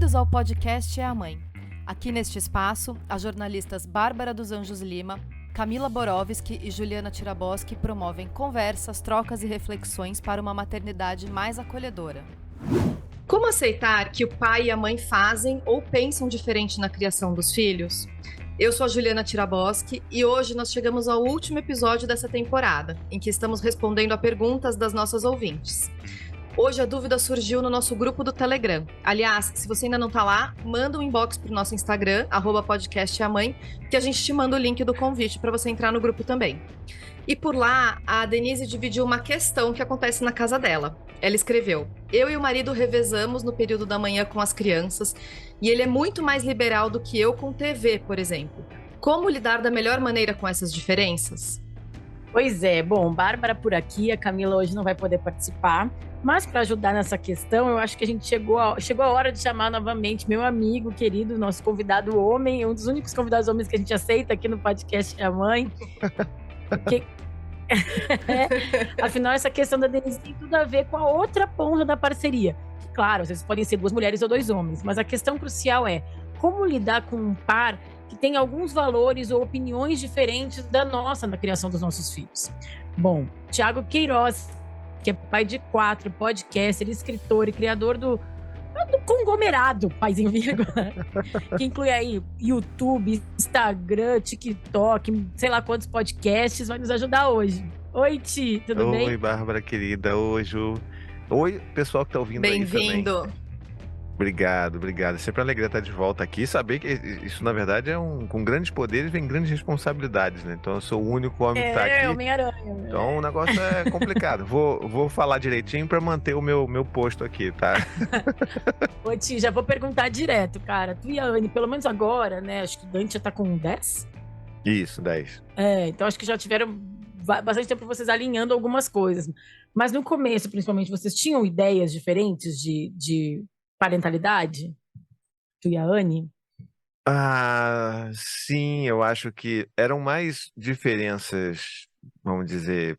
Bem-vindos ao podcast É a Mãe. Aqui neste espaço, as jornalistas Bárbara dos Anjos Lima, Camila Borowski e Juliana Tiraboski promovem conversas, trocas e reflexões para uma maternidade mais acolhedora. Como aceitar que o pai e a mãe fazem ou pensam diferente na criação dos filhos? Eu sou a Juliana Tiraboski e hoje nós chegamos ao último episódio dessa temporada, em que estamos respondendo a perguntas das nossas ouvintes. Hoje a dúvida surgiu no nosso grupo do Telegram. Aliás, se você ainda não tá lá, manda um inbox pro nosso Instagram, @podcastamãe, que a gente te manda o link do convite para você entrar no grupo também. E por lá, a Denise dividiu uma questão que acontece na casa dela. Ela escreveu: eu e o marido revezamos no período da manhã com as crianças e ele é muito mais liberal do que eu com TV, por exemplo. Como lidar da melhor maneira com essas diferenças? Pois é, bom, Bárbara por aqui, a Camila hoje não vai poder participar, mas para ajudar nessa questão, eu acho que a gente chegou a hora de chamar novamente meu amigo querido, nosso convidado homem, um dos únicos convidados homens que a gente aceita aqui no podcast É a Mãe. Afinal, essa questão da Denise tem tudo a ver com a outra ponta da parceria. Que, claro, às vezes podem ser 2 mulheres ou 2 homens, mas a questão crucial é como lidar com um par que tem alguns valores ou opiniões diferentes da nossa na criação dos nossos filhos. Bom, Thiago Queiroz, que é pai de 4, podcaster, escritor e criador do conglomerado Paizinho Vírgula, que inclui aí YouTube, Instagram, TikTok, sei lá quantos podcasts, vai nos ajudar hoje. Oi, Ti, tudo bem? Oi, Bárbara querida, oi, Ju. Oi, pessoal que tá ouvindo aí também. Bem-vindo! Obrigado. É sempre uma alegria estar de volta aqui e saber que isso, na verdade, com grandes poderes vem grandes responsabilidades, né? Então eu sou o único homem que tá aqui. Homem-Aranha. Então o negócio é complicado. Vou falar direitinho pra manter o meu posto aqui, tá? Ô, Ti, já vou perguntar direto, cara. Tu e a Anne, pelo menos agora, né? Acho que o Dante já tá com 10? Isso, 10. Então acho que já tiveram bastante tempo vocês alinhando algumas coisas. Mas no começo, principalmente, vocês tinham ideias diferentes de parentalidade? Tu e a Anne? Ah, sim, eu acho que eram mais diferenças, vamos dizer,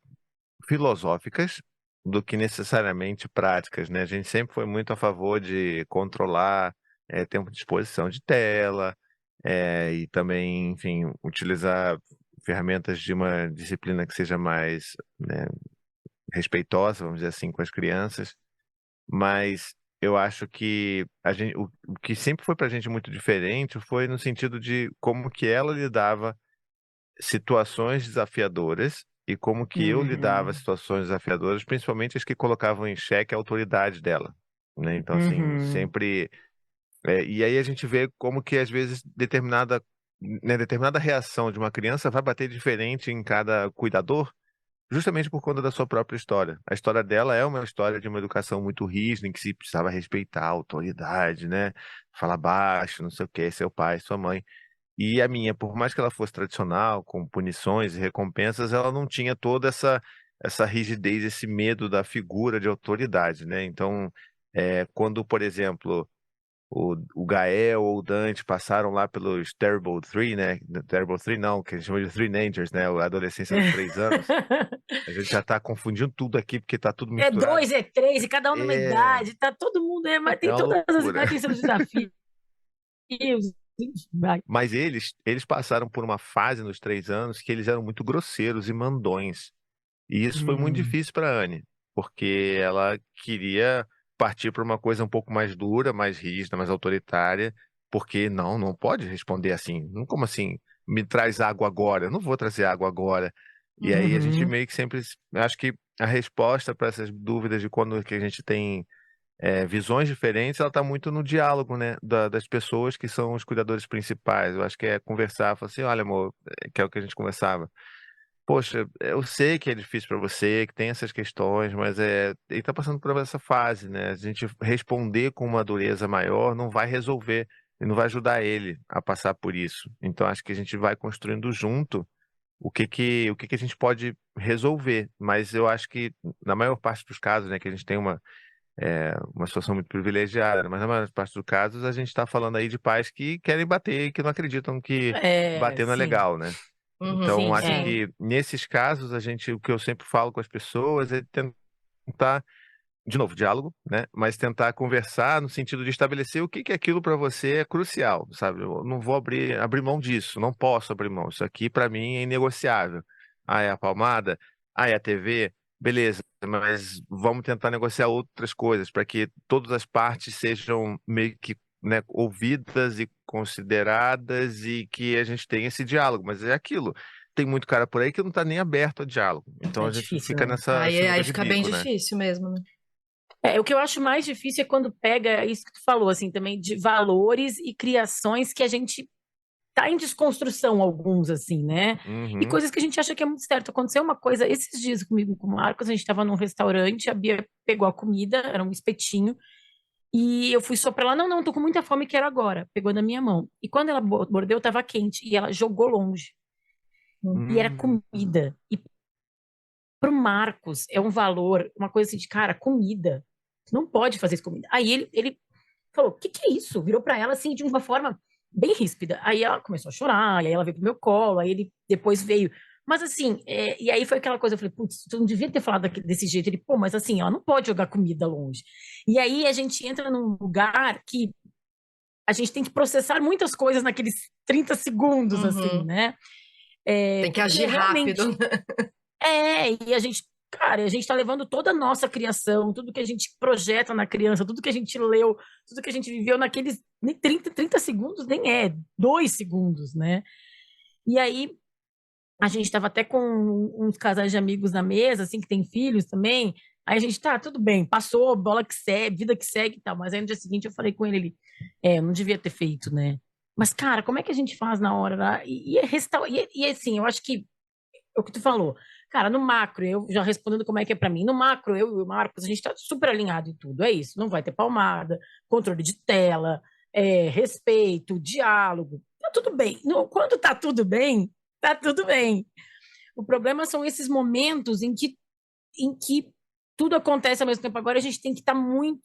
filosóficas do que necessariamente práticas, né? A gente sempre foi muito a favor de controlar tempo de exposição de tela e também, enfim, utilizar ferramentas de uma disciplina que seja mais, né, respeitosa, vamos dizer assim, com as crianças. Mas eu acho que o que sempre foi pra gente muito diferente foi no sentido de como que ela lidava situações desafiadoras e como que eu lidava situações desafiadoras, principalmente as que colocavam em xeque a autoridade dela, né? Então, assim, sempre... e aí a gente vê como que, às vezes, determinada reação de uma criança vai bater diferente em cada cuidador, justamente por conta da sua própria história. A história dela é uma história de uma educação muito rígida, em que se precisava respeitar a autoridade, né? Falar baixo, não sei o quê, seu pai, sua mãe. E a minha, por mais que ela fosse tradicional, com punições e recompensas, ela não tinha toda essa rigidez, esse medo da figura de autoridade, né? Então, quando, por exemplo, o Gael ou o Dante passaram lá pelos Terrible Three, né? Terrible Three não, que a gente chama de Three Nangers, né? A adolescência dos 3 anos. A gente já tá confundindo tudo aqui, porque tá tudo É misturado. 2, é 3, e cada um numa idade, tá todo mundo, mas tem É uma todas as loucura. idades, tem seus desafios. Vai. Mas eles passaram por uma fase nos 3 anos que eles eram muito grosseiros e mandões. E isso foi muito difícil para Anne, porque ela queria partir para uma coisa um pouco mais dura, mais rígida, mais autoritária, porque não pode responder assim. Não, como assim? Me traz água agora. Eu não vou trazer água agora. E aí a gente meio que sempre... Acho que a resposta para essas dúvidas de quando que a gente tem visões diferentes, ela está muito no diálogo, né, das pessoas que são os cuidadores principais. Eu acho que é conversar, falar assim, olha, amor, que é o que a gente conversava. Poxa, eu sei que é difícil para você, que tem essas questões, mas ele está passando por essa fase, né? A gente responder com uma dureza maior não vai resolver e não vai ajudar ele a passar por isso. Então acho que a gente vai construindo junto o que a gente pode resolver. Mas eu acho que na maior parte dos casos, né, que a gente tem uma situação muito privilegiada, mas na maior parte dos casos a gente está falando aí de pais que querem bater e que não acreditam que bater não é Sim. legal, né? Então, Sim, acho sim. que nesses casos, o que eu sempre falo com as pessoas é tentar de novo, diálogo, né? Mas tentar conversar no sentido de estabelecer o que que aquilo para você é crucial, sabe? Eu não vou abrir mão disso, não posso abrir mão. Isso aqui para mim é inegociável. Ah, é a palmada? Ah, é a TV? Beleza, mas vamos tentar negociar outras coisas para que todas as partes sejam meio que, né, ouvidas e consideradas e que a gente tenha esse diálogo. Mas é aquilo. Tem muito cara por aí que não está nem aberto a diálogo. Então É a gente difícil, fica né? nessa Aí sinuca de fica bem bico, né? difícil mesmo, né? O que eu acho mais difícil é quando pega isso que tu falou, assim, também de valores e criações que a gente tá em desconstrução, alguns, assim, né? E Uhum. coisas que a gente acha que é muito certo. Aconteceu uma coisa esses dias comigo com o Marcos, a gente estava num restaurante, a Bia pegou a comida, era um espetinho, e eu fui só pra ela, não, não, tô com muita fome, quero agora. Pegou na minha mão. E quando ela mordeu, tava quente, e ela jogou longe. E era Hum. comida. E pro Marcos é um valor, uma coisa assim de, cara, comida. Tu não pode fazer isso com comida. Aí ele falou, o que que é isso? Virou pra ela, assim, de uma forma bem ríspida. Aí ela começou a chorar, e aí ela veio pro meu colo, aí ele depois veio. Mas assim, e aí foi aquela coisa, eu falei, putz, tu não devia ter falado desse jeito. Ele, pô, mas assim, ela não pode jogar comida longe. E aí a gente entra num lugar que a gente tem que processar muitas coisas naqueles 30 segundos, assim, Uhum. né? Tem que Porque agir rápido. realmente e a gente, cara, a gente tá levando toda a nossa criação, tudo que a gente projeta na criança, tudo que a gente leu, tudo que a gente viveu naqueles nem 30 segundos, nem 2 segundos, né? E aí a gente tava até com uns casais de amigos na mesa, assim, que tem filhos também. Aí a gente, tá, tudo bem, passou, bola que segue, vida que segue e tal. Mas aí no dia seguinte eu falei com ele, eu não devia ter feito, né? Mas, cara, como é que a gente faz na hora lá? Assim, eu acho que é o que tu falou. Cara, no macro, eu já respondendo como é que é pra mim, no macro, eu e o Marcos, a gente tá super alinhado em tudo. É isso, não vai ter palmada, controle de tela, respeito, diálogo. Tá tudo bem. Quando tá tudo bem, tá tudo bem. O problema são esses momentos em que tudo acontece ao mesmo tempo. Agora a gente tem que estar muito.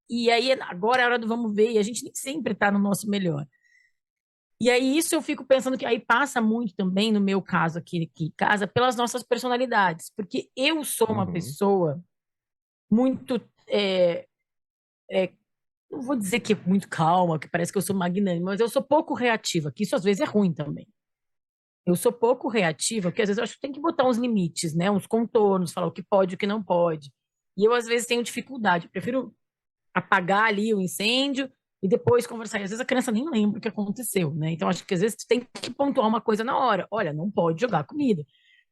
E aí, agora é a hora do vamos ver, e a gente nem sempre tá no nosso melhor. E aí, isso eu fico pensando que aí passa muito também, no meu caso aqui em casa, pelas nossas personalidades. Porque eu sou uma Uhum. pessoa muito. Não vou dizer que é muito calma, que parece que eu sou magnânima, mas eu sou pouco reativa, que isso às vezes é ruim também. Eu sou pouco reativa, porque às vezes eu acho que tem que botar uns limites, né? Uns contornos, falar o que pode e o que não pode. E eu, às vezes, tenho dificuldade. Eu prefiro apagar ali o incêndio e depois conversar. E às vezes a criança nem lembra o que aconteceu, né? Então acho que às vezes tu tem que pontuar uma coisa na hora. Olha, não pode jogar comida.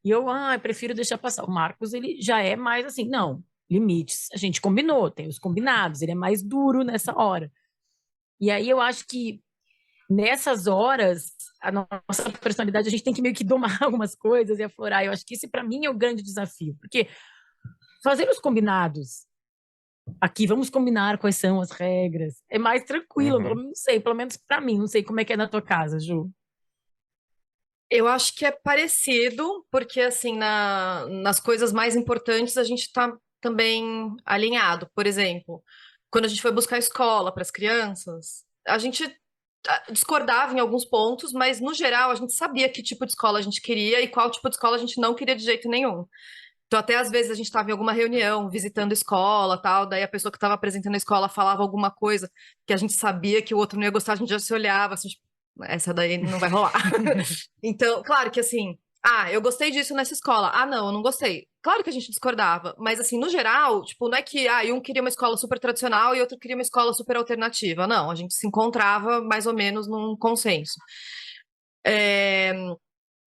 E eu, prefiro deixar passar. O Marcos, ele já é mais assim, não, limites. A gente combinou, tem os combinados, ele é mais duro nessa hora. E aí eu acho que nessas horas, a nossa personalidade, a gente tem que meio que domar algumas coisas e aflorar. Eu acho que esse, para mim, é o grande desafio. Porque fazer os combinados aqui, vamos combinar quais são as regras. É mais tranquilo, Uhum. não sei, pelo menos pra mim, não sei como é que é na tua casa, Ju. Eu acho que é parecido, porque assim, nas coisas mais importantes a gente está também alinhado. Por exemplo, quando a gente foi buscar escola para as crianças, a gente discordava em alguns pontos, mas no geral a gente sabia que tipo de escola a gente queria e qual tipo de escola a gente não queria de jeito nenhum. Então, até às vezes a gente estava em alguma reunião, visitando escola, tal, daí a pessoa que estava apresentando a escola falava alguma coisa que a gente sabia que o outro não ia gostar, a gente já se olhava, assim, tipo, essa daí não vai rolar. Então, claro que assim, eu gostei disso nessa escola. Ah, não, eu não gostei. Claro que a gente discordava, mas assim, no geral, tipo, não é que um queria uma escola super tradicional e outro queria uma escola super alternativa. Não, a gente se encontrava mais ou menos num consenso. É,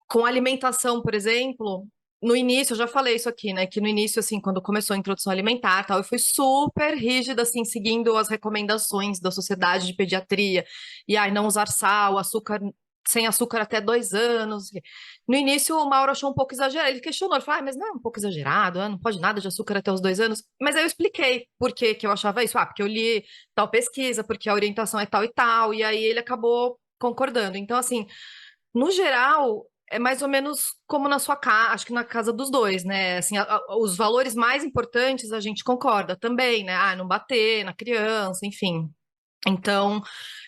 com alimentação, por exemplo, no início, eu já falei isso aqui, né? Que no início, assim, quando começou a introdução alimentar, tal, eu fui super rígida, assim, seguindo as recomendações da Sociedade de Pediatria. E não usar sal, açúcar, sem açúcar até 2 anos. No início, o Mauro achou um pouco exagerado. Ele questionou, ele falou, mas não é um pouco exagerado, não pode nada de açúcar até os 2 anos. Mas aí eu expliquei por que que eu achava isso. Porque eu li tal pesquisa, porque a orientação é tal e tal. E aí ele acabou concordando. Então, assim, no geral, é mais ou menos como na sua casa, acho que na casa dos dois, né? Assim, os valores mais importantes a gente concorda também, né? Não bater na criança, enfim. Então,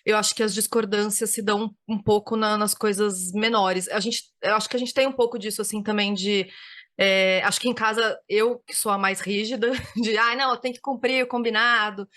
eu acho que as discordâncias se dão um pouco nas coisas menores. Eu acho que a gente tem um pouco disso, assim, também de Acho que em casa, eu que sou a mais rígida, não, eu tenho que cumprir o combinado.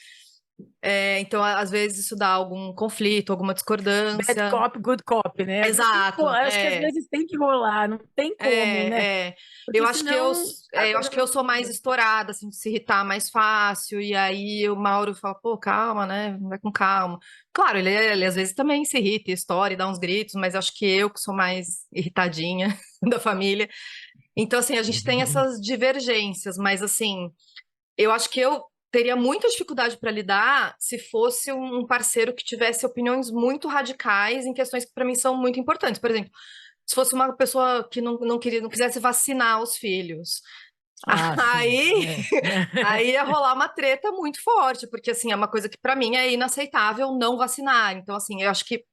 Então, às vezes, isso dá algum conflito, alguma Bad discordância. cop, good cop, né? Exato, Acho que às vezes tem que rolar, não tem como, né? Eu Porque acho que eu, senão a eu coisa acho que eu não sou mais anda. estourada, assim, de se irritar mais fácil, e aí o Mauro fala, pô, calma, né? Vai com calma. Claro, ele às vezes também se irrita, estoura e dá uns gritos, mas acho que eu que sou mais irritadinha da família. Então, assim, a gente tem essas divergências, mas assim, eu acho que eu teria muita dificuldade para lidar se fosse um parceiro que tivesse opiniões muito radicais em questões que para mim são muito importantes. Por exemplo, se fosse uma pessoa que não quisesse vacinar os filhos. Ah, sim. Aí, aí ia rolar uma treta muito forte, porque assim, é uma coisa que para mim é inaceitável não vacinar. Então, assim, eu acho que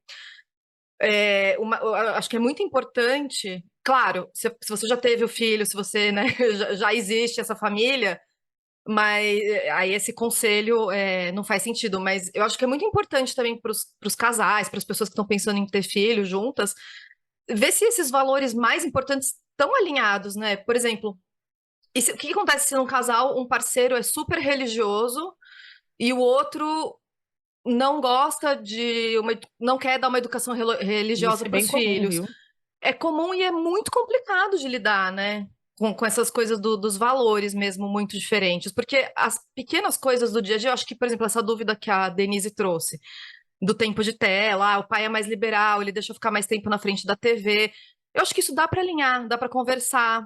eu acho que é muito importante, claro, se você já teve o filho, se você, né, já existe essa família, mas aí esse conselho não faz sentido. Mas eu acho que é muito importante também para os casais, para as pessoas que estão pensando em ter filho juntas, ver se esses valores mais importantes estão alinhados, né? Por exemplo, o que acontece se num casal um parceiro é super religioso e o outro não gosta não quer dar uma educação religiosa Isso é para bem os comum, filhos? viu? É comum e é muito complicado de lidar, né? Com essas coisas dos valores mesmo muito diferentes. Porque as pequenas coisas do dia a dia, eu acho que, por exemplo, essa dúvida que a Denise trouxe, do tempo de tela, o pai é mais liberal, ele deixa eu ficar mais tempo na frente da TV. Eu acho que isso dá para alinhar, dá para conversar,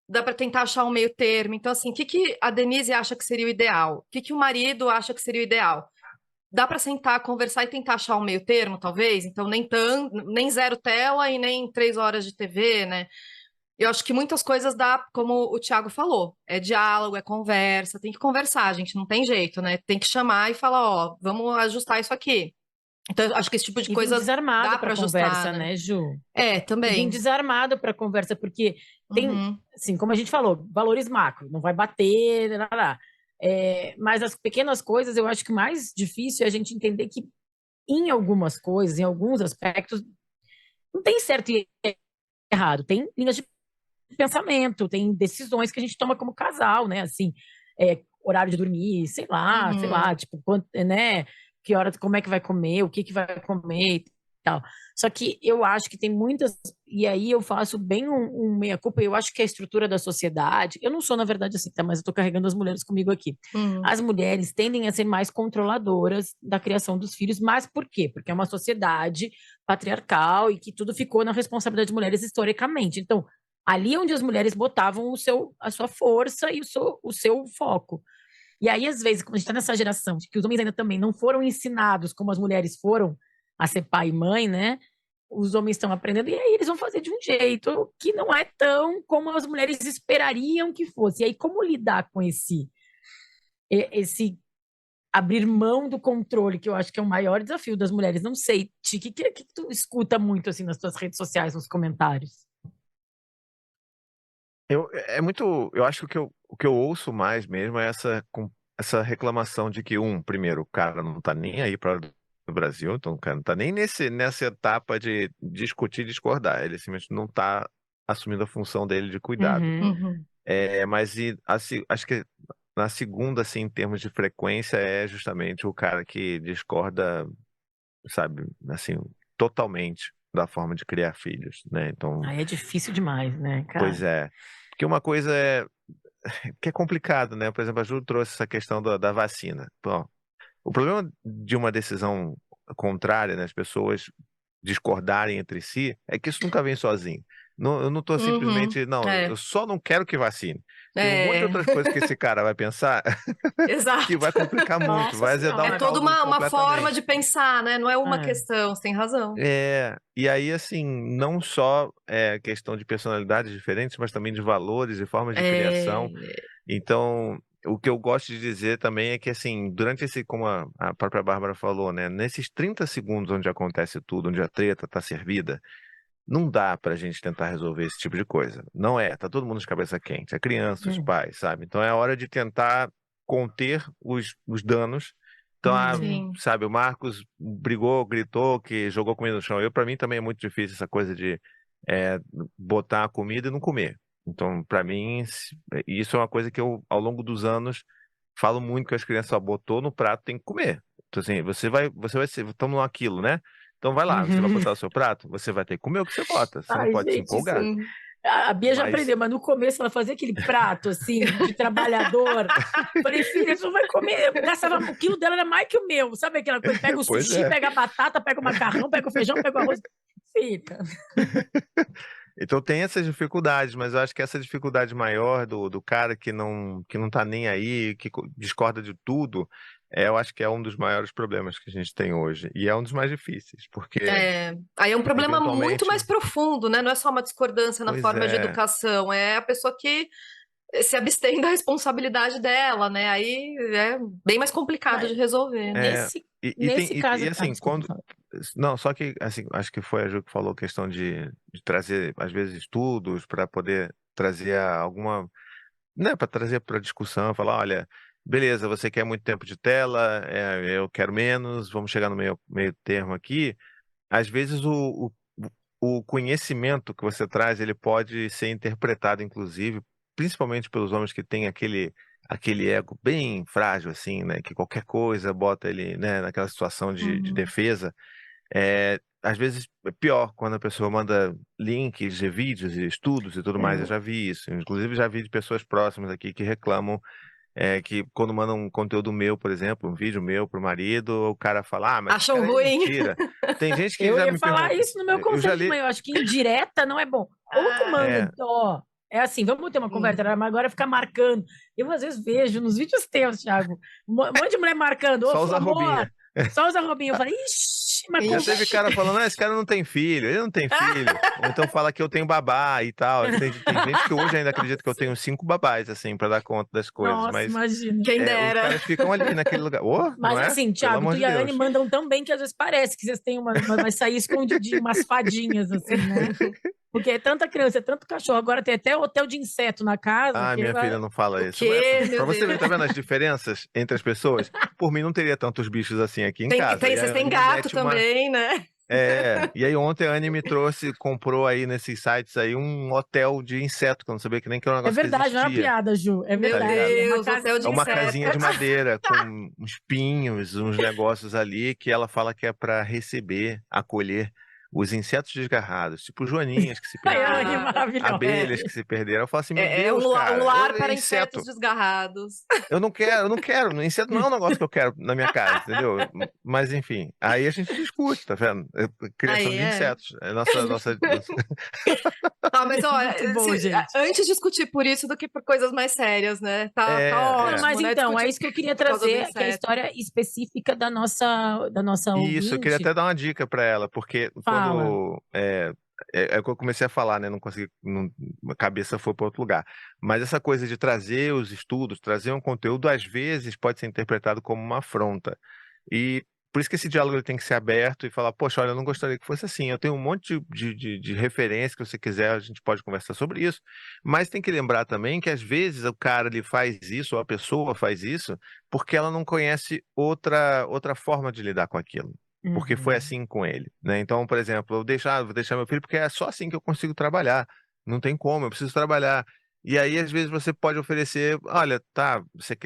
dá para tentar achar um meio termo. Então, assim, o que que a Denise acha que seria o ideal? O que que o marido acha que seria o ideal? Dá para sentar, conversar e tentar achar um meio termo, talvez? Então, nem zero tela e nem 3 horas de TV, né? Eu acho que muitas coisas dá, como o Thiago falou, é diálogo, é conversa, tem que conversar, gente, não tem jeito, né? Tem que chamar e falar, ó, vamos ajustar isso aqui. Então, eu acho que esse tipo de E vir coisa dá desarmado para para a ajustar, conversa, né? né, Ju? E vir Também. desarmado para a conversa, porque tem, Uhum. assim, como a gente falou, valores macro, não vai bater, lá. Mas as pequenas coisas, eu acho que o mais difícil é a gente entender que em algumas coisas, em alguns aspectos, não tem certo e errado, tem linhas de pensamento, tem decisões que a gente toma como casal, né? Assim, horário de dormir, sei lá, Uhum. tipo, né? Que hora, como é que vai comer, o que que vai comer e tal. Só que eu acho que tem muitas, e aí eu faço bem um meia-culpa, eu acho que a estrutura da sociedade, eu não sou, na verdade, assim, tá? Mas eu tô carregando as mulheres comigo aqui. Uhum. As mulheres tendem a ser mais controladoras da criação dos filhos, mas por quê? Porque é uma sociedade patriarcal e que tudo ficou na responsabilidade de mulheres historicamente. Então, ali é onde as mulheres botavam a sua força e o seu foco. E aí, às vezes, quando a gente está nessa geração de que os homens ainda também não foram ensinados como as mulheres foram a ser pai e mãe, né? Os homens estão aprendendo e aí eles vão fazer de um jeito que não é tão como as mulheres esperariam que fosse. E aí, como lidar com esse abrir mão do controle, que eu acho que é o maior desafio das mulheres? Não sei, Ti, o que tu escuta muito assim nas tuas redes sociais, nos comentários? Eu acho que o que eu ouço mais mesmo é essa reclamação de que, primeiro, o cara não tá nem aí para o Brasil, então o cara não tá nem nessa etapa de discutir e discordar, ele simplesmente não tá assumindo a função dele de cuidado. Uhum. Uhum. Mas acho que na segunda, assim, em termos de frequência, é justamente o cara que discorda, sabe, assim, totalmente da forma de criar filhos, né? Então, Aí é difícil demais, né, pois cara? é. Porque uma coisa que é complicado, né? Por exemplo, a Ju trouxe essa questão da vacina. Bom, o problema de uma decisão contrária, né, as pessoas discordarem entre si, é que isso nunca vem sozinho. Não, eu não estou Uhum. simplesmente, não, eu só não quero que vacine. Tem um monte de É, outras coisas que esse cara vai pensar que exato. vai complicar muito, Nossa vai azedar É o Senhora. toda caldo uma forma completamente. de pensar, né? Não é uma É. questão, você tem razão. E aí, assim, não só é questão de personalidades diferentes, mas também de valores e formas de criação. É, Então, o que eu gosto de dizer também é que, assim, durante como a própria Bárbara falou, né, nesses 30 segundos onde acontece tudo, onde a treta está servida, não dá pra gente tentar resolver esse tipo de coisa. Não é, tá todo mundo de cabeça quente, a criança, os pais, sabe? Então é hora de tentar conter os danos. Então, Uhum. sim. sabe, o Marcos brigou, gritou, que jogou comida no chão. Para mim também é muito difícil essa coisa de é, botar a comida e não comer. Então, para mim, isso é uma coisa que eu, ao longo dos anos, falo muito que as crianças, ó, botou no prato, tem que comer. Então, assim, você vai ser, estamos naquilo, né? Então vai lá, você vai Uhum. botar o seu prato, você vai ter que comer o que você bota. Você não Ai, pode se gente, empolgar. Sim. a Bia já Mas, aprendeu, mas no começo ela fazia aquele prato, assim, de trabalhador. Falei, filha, você não vai comer. Eu gastava, o quilo dela era mais que o meu. Sabe aquela coisa? Pega o pois sushi, é. pega a batata, pega o macarrão, pega o feijão, pega o arroz. Filha. Então tem essas dificuldades, mas eu acho que essa dificuldade maior do cara que não tá nem aí, que discorda de tudo, eu acho que é um dos maiores problemas que a gente tem hoje. E é um dos mais difíceis, porque Aí é um problema muito mais eventualmente, profundo, né? Não é só uma discordância na pois forma de é, educação, é a pessoa que se abstém da responsabilidade dela, né? Aí é bem mais complicado de Mas resolver. é, nesse, e tem, nesse caso. e Ah, assim, desculpa, quando, fala. não, só que, assim, acho que foi a Ju que falou questão de trazer, às vezes, estudos para poder trazer alguma, né, para trazer para discussão, falar, olha, beleza, você quer muito tempo de tela, eu quero menos, vamos chegar no meio termo aqui. Às vezes o conhecimento que você traz, ele pode ser interpretado, inclusive, principalmente pelos homens que têm aquele ego bem frágil, assim, né, que qualquer coisa bota ele, né, naquela situação de Uhum. defesa. Às vezes é pior quando a pessoa manda links de vídeos e estudos e tudo mais. Eu É, já vi isso. Inclusive, já vi de pessoas próximas aqui que reclamam que quando mandam um conteúdo meu, por exemplo, um vídeo meu pro marido, o cara fala, mas esse Acham cara é ruim? mentira. Tem gente que eu já ia me falar pergunta, isso no meu eu já conselho de li, manhã. Eu acho que indireta não é bom. Ou tu Ah, manda, é, ó, é assim, vamos ter uma conversa, hum. mas agora ficar marcando. Eu às vezes vejo nos vídeos teus, Thiago, um monte de mulher marcando, ô, só usa amor, roubinha. só usa Robinho. Eu falei, ixi, mas Já teve Ixi. cara falando, esse cara não tem filho, ele não tem filho. Ou então fala que eu tenho babá e tal. Tem gente que hoje ainda acredita que eu tenho 5 babás, assim, pra dar conta das coisas. nossa, Mas imagina. Quem os dera. caras ficam ali naquele lugar. Ô, não Mas é? assim, Pelo Thiago, tu amor e de a Anne Deus. mandam tão bem que às vezes parece que vocês têm vai sair escondidinho, umas fadinhas, assim, né? Porque é tanta criança, é tanto cachorro, agora tem até hotel de inseto na casa, Ah, que minha filha não fala O isso. Mas, quê, pra meu você ver, Deus? tá vendo as diferenças entre as pessoas? Por mim, não teria tantos bichos assim aqui em casa. E Vocês a têm Anne me gato mete uma. também, né? E aí ontem a Anne me trouxe, comprou aí nesses sites aí um hotel de inseto, que eu não sabia que nem que era um é negócio que verdade, não é uma existia, piada, Ju, é tá Meu ligado? verdade. É uma Deus, casa hotel assim de É de uma inseto. casinha de inseto. madeira com uns pinhos, uns negócios ali que ela fala que é para receber, acolher os insetos desgarrados, tipo joaninhas que se Ai, a Anne é perderam, Ah, maravilhosa. abelhas que se perderam. Eu falo assim, meu é Deus, um cara, lar é para insetos inseto. desgarrados. Eu não quero. Inseto não é um negócio que eu quero na minha casa, entendeu? Mas enfim, aí a gente discute, tá vendo? Criação Aí de é. insetos. É nossa. Tá, mas olha, Muito bom, gente. antes discutir por isso do que por coisas mais sérias, né? Tá É, Não, é. mas ótimo, né? então, é Discutir isso que eu queria por causa do trazer, que é a inseto. história específica da nossa E isso, eu queria ouvinte. até dar uma dica para ela, porque Fala. é que eu comecei a falar, né? Não consegui, a cabeça foi para outro lugar. Mas essa coisa de trazer os estudos, trazer um conteúdo, às vezes pode ser interpretado como uma afronta. E por isso que esse diálogo ele tem que ser aberto e falar, poxa, olha, eu não gostaria que fosse assim. Eu tenho um monte de referência que você quiser, a gente pode conversar sobre isso. Mas tem que lembrar também que às vezes o cara ele faz isso, ou a pessoa faz isso, porque ela não conhece outra forma de lidar com aquilo. Porque foi Uhum. assim com ele, né? Então, por exemplo, vou deixar meu filho porque é só assim que eu consigo trabalhar. Não tem como, eu preciso trabalhar. E aí, às vezes, você pode oferecer, olha, tá,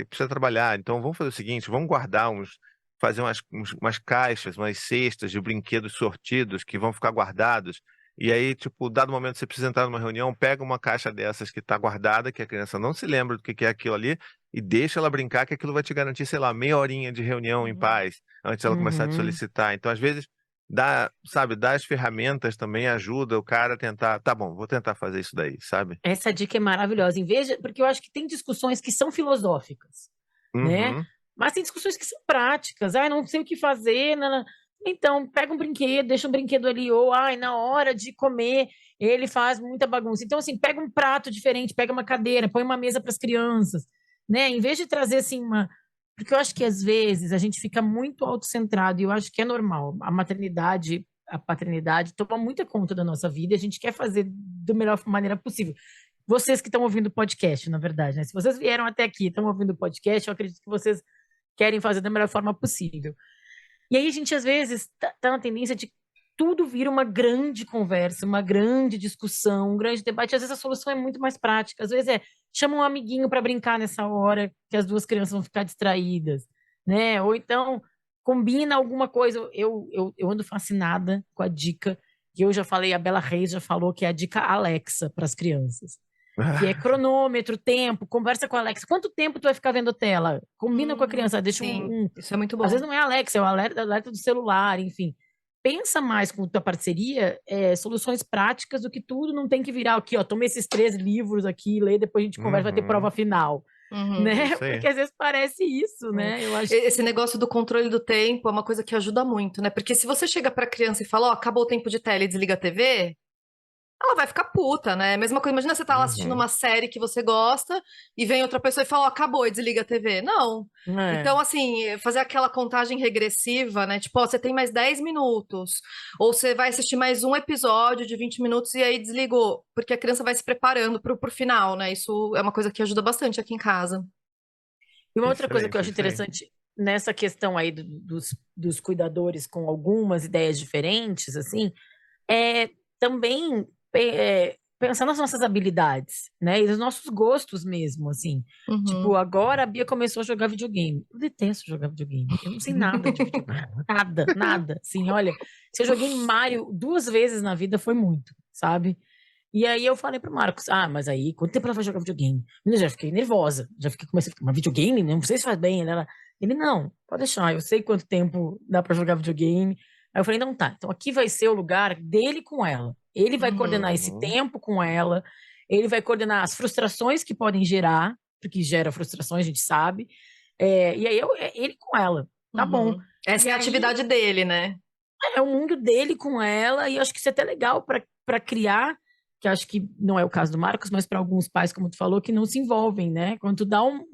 precisa trabalhar, então vamos fazer o seguinte, vamos guardar fazer umas caixas, umas cestas de brinquedos sortidos que vão ficar guardados. E aí, tipo, dado momento você precisa entrar numa reunião, pega uma caixa dessas que está guardada, que a criança não se lembra do que é aquilo ali, e deixa ela brincar, que aquilo vai te garantir, sei lá, meia horinha de reunião em Uhum. paz, antes dela começar a te Uhum. solicitar. Então, às vezes, dar as ferramentas também ajuda o cara a tentar, tá bom, vou tentar fazer isso daí, sabe? Essa dica é maravilhosa. Em vez porque eu acho que tem discussões que são filosóficas, né? Uhum. Mas tem discussões que são práticas. Ai, não sei o que fazer. Então, pega um brinquedo, deixa um brinquedo ali. Ou, ai, na hora de comer, ele faz muita bagunça. Então, assim, pega um prato diferente, pega uma cadeira, põe uma mesa para as crianças, né? Em vez de trazer, assim, uma... Porque eu acho que, às vezes, a gente fica muito autocentrado e eu acho que é normal. A maternidade, a paternidade toma muita conta da nossa vida e a gente quer fazer da melhor maneira possível. Vocês que estão ouvindo o podcast, na verdade, né? Se vocês vieram até aqui e estão ouvindo o podcast, eu acredito que vocês querem fazer da melhor forma possível. E aí a gente, às vezes, tá na tendência de tudo vira uma grande conversa, uma grande discussão, um grande debate. Às vezes a solução é muito mais prática. Às vezes chama um amiguinho para brincar nessa hora, que as duas crianças vão ficar distraídas, né? Ou então combina alguma coisa. Eu ando fascinada com a dica que eu já falei, a Bela Reis já falou, que é a dica Alexa para as crianças. Que é cronômetro, tempo, conversa com a Alexa. Quanto tempo tu vai ficar vendo tela? Combina com a criança, deixa sim, isso é muito bom. Às vezes não é a Alexa, é o alerta do celular, enfim. Pensa mais com tua parceria, soluções práticas do que tudo, não tem que virar aqui, ó, toma esses 3 livros aqui, lê, depois a gente conversa, vai ter prova final. Né? Isso aí. Porque às vezes parece isso, né? Eu acho Esse negócio do controle do tempo é uma coisa que ajuda muito, né? Porque se você chega pra criança e fala, ó, acabou o tempo de tela e desliga a TV, ela vai ficar puta, né? Mesma coisa, imagina você tá lá assistindo uma série que você gosta e vem outra pessoa e fala, ó, acabou e desliga a TV. Não. Então, assim, fazer aquela contagem regressiva, né? Tipo, ó, você tem mais 10 minutos. Ou você vai assistir mais um episódio de 20 minutos e aí desligou. Porque a criança vai se preparando pro final, né? Isso é uma coisa que ajuda bastante aqui em casa. E uma outra coisa que eu acho Excelente, interessante nessa questão aí dos cuidadores com algumas ideias diferentes, assim, é também pensar nas nossas habilidades, né? E nos nossos gostos mesmo, assim. Tipo, agora a Bia começou a jogar videogame. Eu detesto jogar videogame. Eu não sei nada de videogame. Nada. Assim, olha, se eu joguei Mario 2 vezes na vida, foi muito, sabe? E aí eu falei pro Marcos, mas aí, quanto tempo ela vai jogar videogame? Eu já fiquei nervosa, comecei a ficar, mas videogame? Não sei se faz bem, né? Ele, não, pode deixar, eu sei quanto tempo dá pra jogar videogame. Aí eu falei, não, tá, então aqui vai ser o lugar dele com ela. Ele vai coordenar esse tempo com ela, ele vai coordenar as frustrações que podem gerar, porque gera frustrações, a gente sabe. E aí ele com ela, tá bom. Essa é a atividade dele, né? É o mundo dele com ela, e acho que isso é até legal para criar, que acho que não é o caso do Marcos, mas para alguns pais, como tu falou, que não se envolvem, né? Quando tu dá um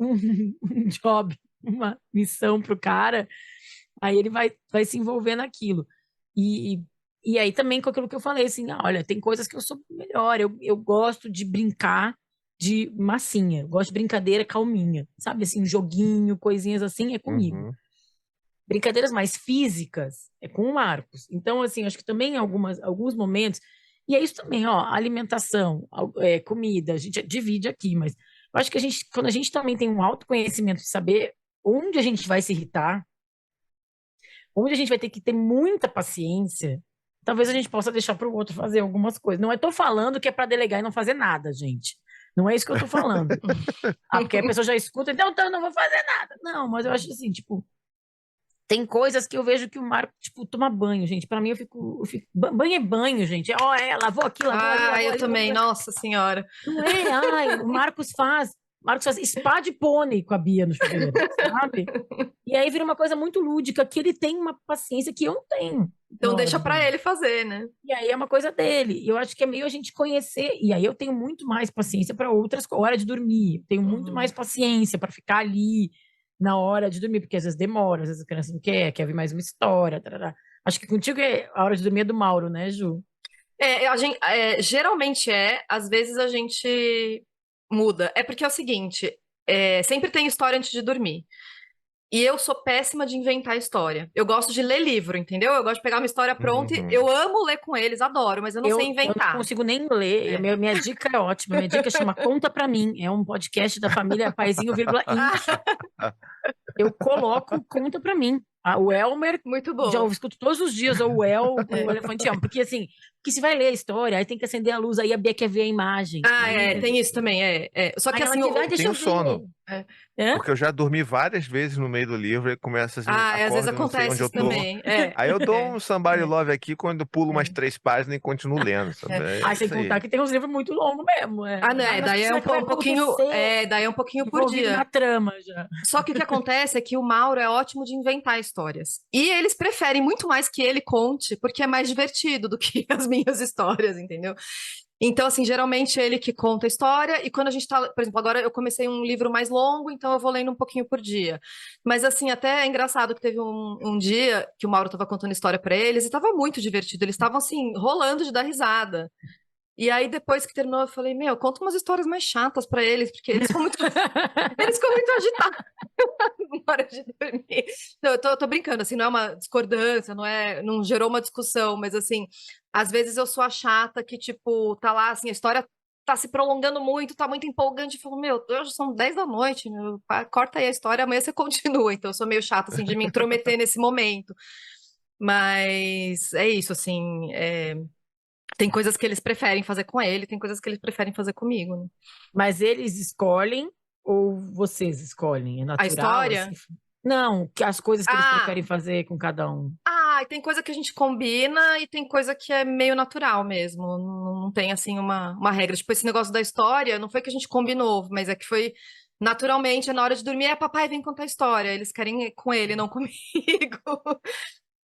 job, uma missão pro cara, aí ele vai se envolver naquilo. E aí também com aquilo que eu falei, assim, olha, tem coisas que eu sou melhor, eu gosto de brincar de massinha, eu gosto de brincadeira calminha, sabe, assim, joguinho, coisinhas assim, é comigo. Brincadeiras mais físicas é com o Marcos. Então, assim, acho que também em alguns momentos, e é isso também, ó, alimentação, comida, a gente divide aqui, mas eu acho que quando a gente também tem um autoconhecimento de saber onde a gente vai se irritar, onde a gente vai ter que ter muita paciência, talvez a gente possa deixar para o outro fazer algumas coisas. Não estou falando que é para delegar e não fazer nada, gente. Não é isso que eu estou falando. Porque a pessoa já escuta, então eu não vou fazer nada. Não, mas eu acho assim, tipo, tem coisas que eu vejo que o Marco, tipo, toma banho, gente. Pra mim, eu fico... Banho é banho, gente. Lavou aqui, lavou ali. Eu também, nossa senhora. Não é? O Marcos faz spa de pônei com a Bia no chuveiro, sabe? E aí vira uma coisa muito lúdica, que ele tem uma paciência que eu não tenho. Então deixa pra ele fazer, né? E aí é uma coisa dele. E eu acho que é meio a gente conhecer. E aí eu tenho muito mais paciência para outras coisas. Hora de dormir. Tenho muito mais paciência para ficar ali na hora de dormir, porque às vezes demora, às vezes a criança não quer ver mais uma história. Tarará. Acho que contigo a hora de dormir é do Mauro, né, Ju? Geralmente às vezes a gente muda. É porque é o seguinte, sempre tem história antes de dormir. E eu sou péssima de inventar história. Eu gosto de ler livro, entendeu? Eu gosto de pegar uma história pronta e eu amo ler com eles, adoro, mas eu não sei Eu inventar. não consigo nem ler. Minha dica é ótima. Minha dica chama Conta Pra Mim. É um podcast da família Paizinho, Inc. Eu coloco Conta Pra Mim. O Elmer, muito bom. Já escuto todos os dias, ou o El com o elefante Elmer. Porque assim, se vai ler a história, aí tem que acender a luz, aí a Bia quer ver a imagem. Tem isso também, Só que assim, eu tenho sono. Porque eu já dormi várias vezes no meio do livro e começa assim, às vezes acontece isso também. Aí eu dou um somebody love aqui quando eu pulo umas 3 páginas e continuo lendo, sabe? Sem contar que tem uns livros muito longos mesmo. Daí é um pouquinho, daí é um pouquinho por dia. Na trama já. Só que o que acontece é que o Mauro é ótimo de inventar histórias. E eles preferem muito mais que ele conte, porque é mais divertido do que as minhas histórias, entendeu? Então, assim, geralmente ele que conta a história, e quando a gente tá, por exemplo, agora eu comecei um livro mais longo, então eu vou lendo um pouquinho por dia. Mas, assim, até é engraçado que teve um dia que o Mauro tava contando história para eles, e tava muito divertido, eles estavam, assim, rolando de dar risada. E aí, depois que terminou, eu falei, conta umas histórias mais chatas para eles, porque eles ficam muito agitados na hora de dormir. Não, eu tô brincando, assim, não é uma discordância, não gerou uma discussão, mas assim, às vezes eu sou a chata que, tipo, tá lá, assim, a história tá se prolongando muito, tá muito empolgante, eu falo, meu, hoje são 10 da noite, meu, corta aí a história, amanhã você continua. Então eu sou meio chata, assim, de me intrometer nesse momento. Mas é isso, assim, tem coisas que eles preferem fazer com ele, tem coisas que eles preferem fazer comigo, né? Mas eles escolhem ou vocês escolhem? É A natural, assim? história? Não, as coisas que eles Ah, preferem fazer com cada um. tem coisa que a gente combina e tem coisa que é meio natural mesmo. Não tem, assim, uma regra. Tipo, esse negócio da história, não foi que a gente combinou, mas é que foi naturalmente, na hora de dormir, papai, vem contar a história. Eles querem ir com ele, não comigo.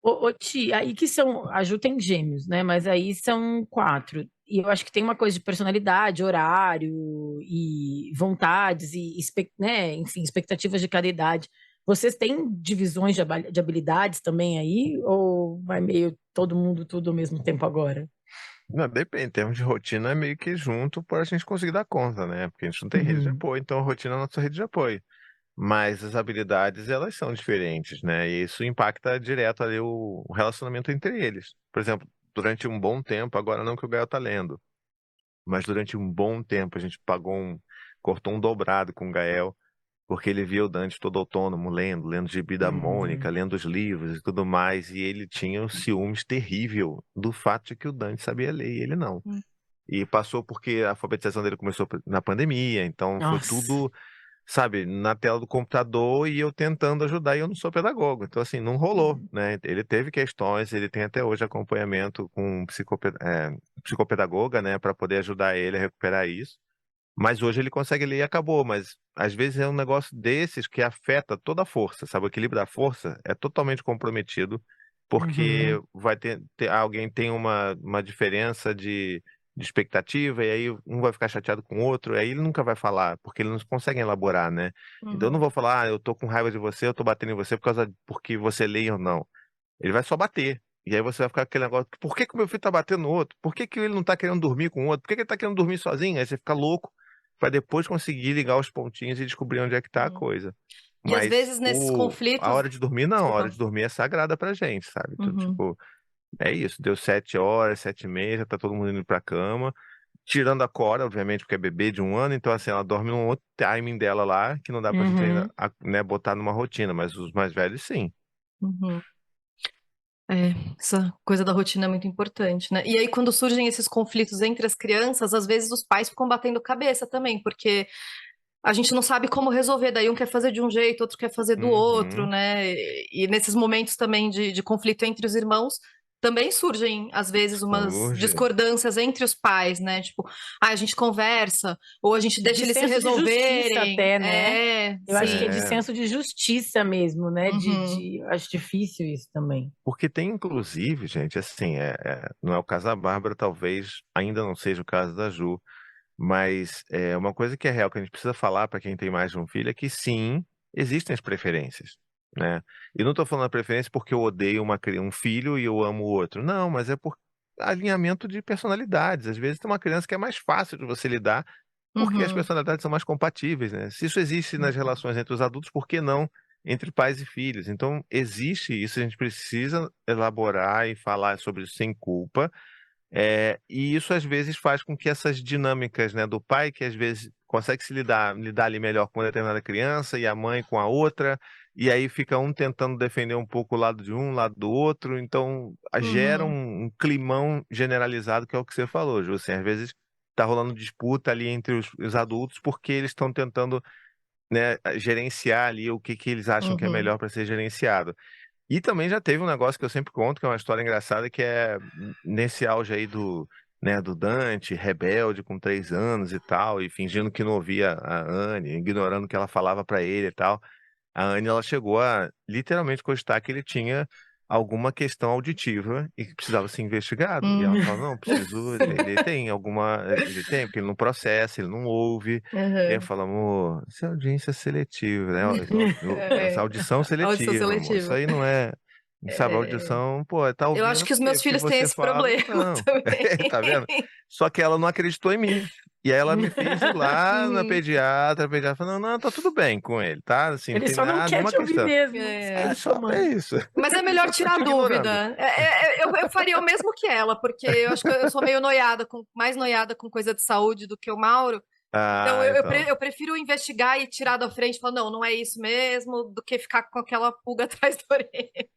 Ô, Ti, aí que são. A Ju tem gêmeos, né? Mas aí são 4. E eu acho que tem uma coisa de personalidade, horário e vontades e né? Enfim, expectativas de cada idade. Vocês têm divisões de habilidades também aí? Ou vai meio todo mundo tudo ao mesmo tempo agora? Não, depende, em termos de rotina é meio que junto para a gente conseguir dar conta, né? Porque a gente não tem rede de Uhum, apoio, então a rotina é a nossa rede de apoio. Mas as habilidades, elas são diferentes, né? E isso impacta direto ali o relacionamento entre eles. Por exemplo, durante um bom tempo, agora não que o Gael tá lendo, mas durante um bom tempo a gente cortou um dobrado com o Gael, porque ele via o Dante todo autônomo, lendo Gibi da Mônica, uhum. lendo os livros e tudo mais, e ele tinha um ciúmes terrível do fato de que o Dante sabia ler e ele não. Hum. E passou porque a alfabetização dele começou na pandemia, então foi Nossa. tudo, sabe, na tela do computador e eu tentando ajudar e eu não sou pedagogo. Então, assim, não rolou, Uhum, né? Ele teve questões, ele tem até hoje acompanhamento com psicopedagoga, né, para poder ajudar ele a recuperar isso. Mas hoje ele consegue ler e acabou. Mas às vezes é um negócio desses que afeta toda a força, sabe? O equilíbrio da força é totalmente comprometido porque uhum, vai alguém tem uma diferença de expectativa e aí um vai ficar chateado com o outro, e aí ele nunca vai falar, porque eles não conseguem elaborar, né? Então eu não Uhum. vou falar, eu tô com raiva de você, eu tô batendo em você porque você lê ou não. Ele vai só bater. E aí você vai ficar com aquele negócio, por que que o meu filho tá batendo no outro? Por que que ele não tá querendo dormir com o outro? Por que que ele tá querendo dormir sozinho? Aí você fica louco para depois conseguir ligar os pontinhos e descobrir onde é que tá a Uhum. coisa. E às Mas vezes nesses a conflitos. hora de dormir, não. A hora Desculpa. de dormir é sagrada pra gente, sabe? Então, Uhum. tipo, é isso. Deu 7 horas, 7h30, já tá todo mundo indo pra cama. Tirando a Cora, obviamente, porque é bebê de 1 ano, então assim, ela dorme num outro timing dela lá, que não dá pra gente ainda, uhum, né, botar numa rotina, mas os mais velhos, sim. Uhum. Essa coisa da rotina é muito importante, né? E aí, quando surgem esses conflitos entre as crianças, às vezes os pais ficam batendo cabeça também, porque a gente não sabe como resolver. Daí um quer fazer de um jeito, outro quer fazer do outro, Uhum. né? E nesses momentos também de conflito entre os irmãos, também surgem, às vezes, umas Surge. discordâncias entre os pais, né? Tipo, a gente conversa, ou a gente deixa de eles se senso de justiça resolverem. até, né? Eu acho que é Sim. de É, senso de justiça mesmo, né? Uhum, Eu acho difícil isso também. porque tem, inclusive, gente, assim, não é o caso da Bárbara, talvez ainda não seja o caso da Ju, mas é uma coisa que é real, que a gente precisa falar para quem tem mais de um filho, é que sim, existem as preferências, né? E não estou falando a preferência porque eu odeio um filho e eu amo o outro. Não, mas é por alinhamento de personalidades. Às vezes tem uma criança que é mais fácil de você lidar porque as uhum, personalidades são mais compatíveis, né? Se isso existe nas relações entre os adultos, por que não entre pais e filhos? Então, existe isso, a gente precisa elaborar e falar sobre isso sem culpa. E isso às vezes faz com que essas dinâmicas, né, do pai, que às vezes consegue lidar ali melhor com uma determinada criança e a mãe com a outra, e aí fica um tentando defender um pouco o lado de um, o lado do outro, então gera uhum, um climão generalizado, que é o que você falou, Ju, assim, às vezes tá rolando disputa ali entre os adultos porque eles estão tentando, né, gerenciar ali o que eles acham que é uhum, melhor para ser gerenciado. E também já teve um negócio que eu sempre conto, que é uma história engraçada, que é nesse auge aí do Dante, rebelde com 3 anos e tal, e fingindo que não ouvia a Anne, ignorando o que ela falava pra ele e tal. A Anne, ela chegou a literalmente cogitar que ele tinha alguma questão auditiva e que precisava ser investigado. E ela uhum. fala, não, preciso, Sim. ele tem, porque ele não processa, ele não ouve. E eu Uhum. falo, amor, isso é audiência seletiva, né? Essa É, audição audição seletiva, amor. Isso seletiva. aí não é, sabe, a É, audição, pô, tá eu acho ouvindo que os porque meus o que filhos têm você esse fala, problema não. também. Tá vendo? Só que ela não acreditou em mim. E aí ela me fez ir lá na pediatra, a pediatra falou, não, tá tudo bem com ele, tá? Assim, não Ele tem só não nada, quer nenhuma te ouvir questão. mesmo. É. É só, é isso. Mas é melhor Só tô tirar te a ignorando. dúvida. Eu faria o mesmo que ela, porque eu acho que eu sou meio noiada, mais noiada com coisa de saúde do que o Mauro. Então Ah, então. eu prefiro investigar e tirar da frente e falar, não, não é isso mesmo, do que ficar com aquela pulga atrás da orelha.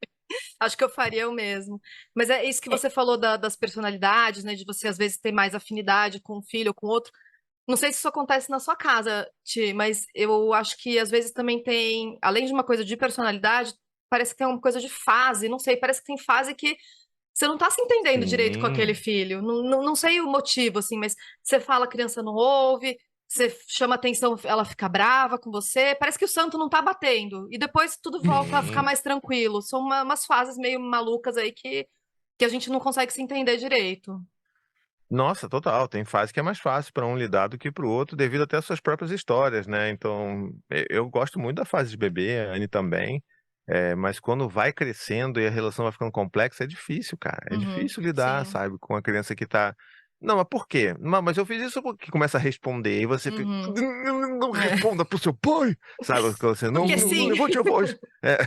Acho que eu faria o mesmo. Mas é isso que você falou das personalidades, né? De você às vezes ter mais afinidade com um filho ou com outro. Não sei se isso acontece na sua casa, Ti, mas eu acho que às vezes também tem, além de uma coisa de personalidade, parece que tem uma coisa de fase. Não sei, parece que tem fase que você não tá se entendendo direito com aquele Sim, filho. Não sei o motivo, assim, mas você fala, a criança não ouve, você chama atenção, ela fica brava com você. Parece que o santo não tá batendo. E depois tudo volta a ficar sim. mais tranquilo. São umas fases meio malucas aí que a gente não consegue se entender direito. Nossa, total. Tem fase que é mais fácil para um lidar do que para o outro, devido até às suas próprias histórias, né? Então, eu gosto muito da fase de bebê, a Anne também. Mas quando vai crescendo e a relação vai ficando complexa, é difícil, cara. É Uhum, difícil lidar, sim. sabe, com a criança que tá. Não, mas por quê? Não, mas eu fiz isso porque começa a responder e você fica. Uhum, Não é. responda pro seu pai! Sabe? Você não, Porque não sim. levante a voz. É.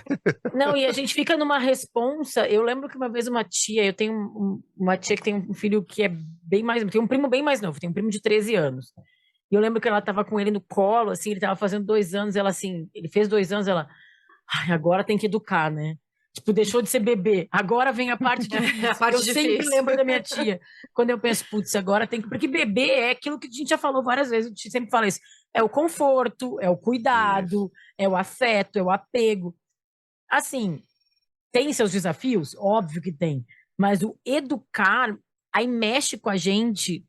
Não, e a gente fica numa responsa. Eu lembro que uma vez uma tia, eu tenho uma tia que tem um filho que é bem mais, tem um primo bem mais novo, tem um primo de 13 anos. E eu lembro que ela tava com ele no colo, assim, ele tava fazendo 2 anos, ela assim, ele fez 2 anos, ela, ai, agora tem que educar, né? Tipo, deixou de ser bebê, agora vem a parte É a difícil. parte Eu sempre difícil. lembro da minha tia, quando eu penso, putz, agora tem que. Porque bebê é aquilo que a gente já falou várias vezes, a gente sempre fala isso: é o conforto, é o Isso. cuidado, é o afeto, é o apego. Assim, tem seus desafios? Óbvio que tem. Mas o educar aí mexe com a gente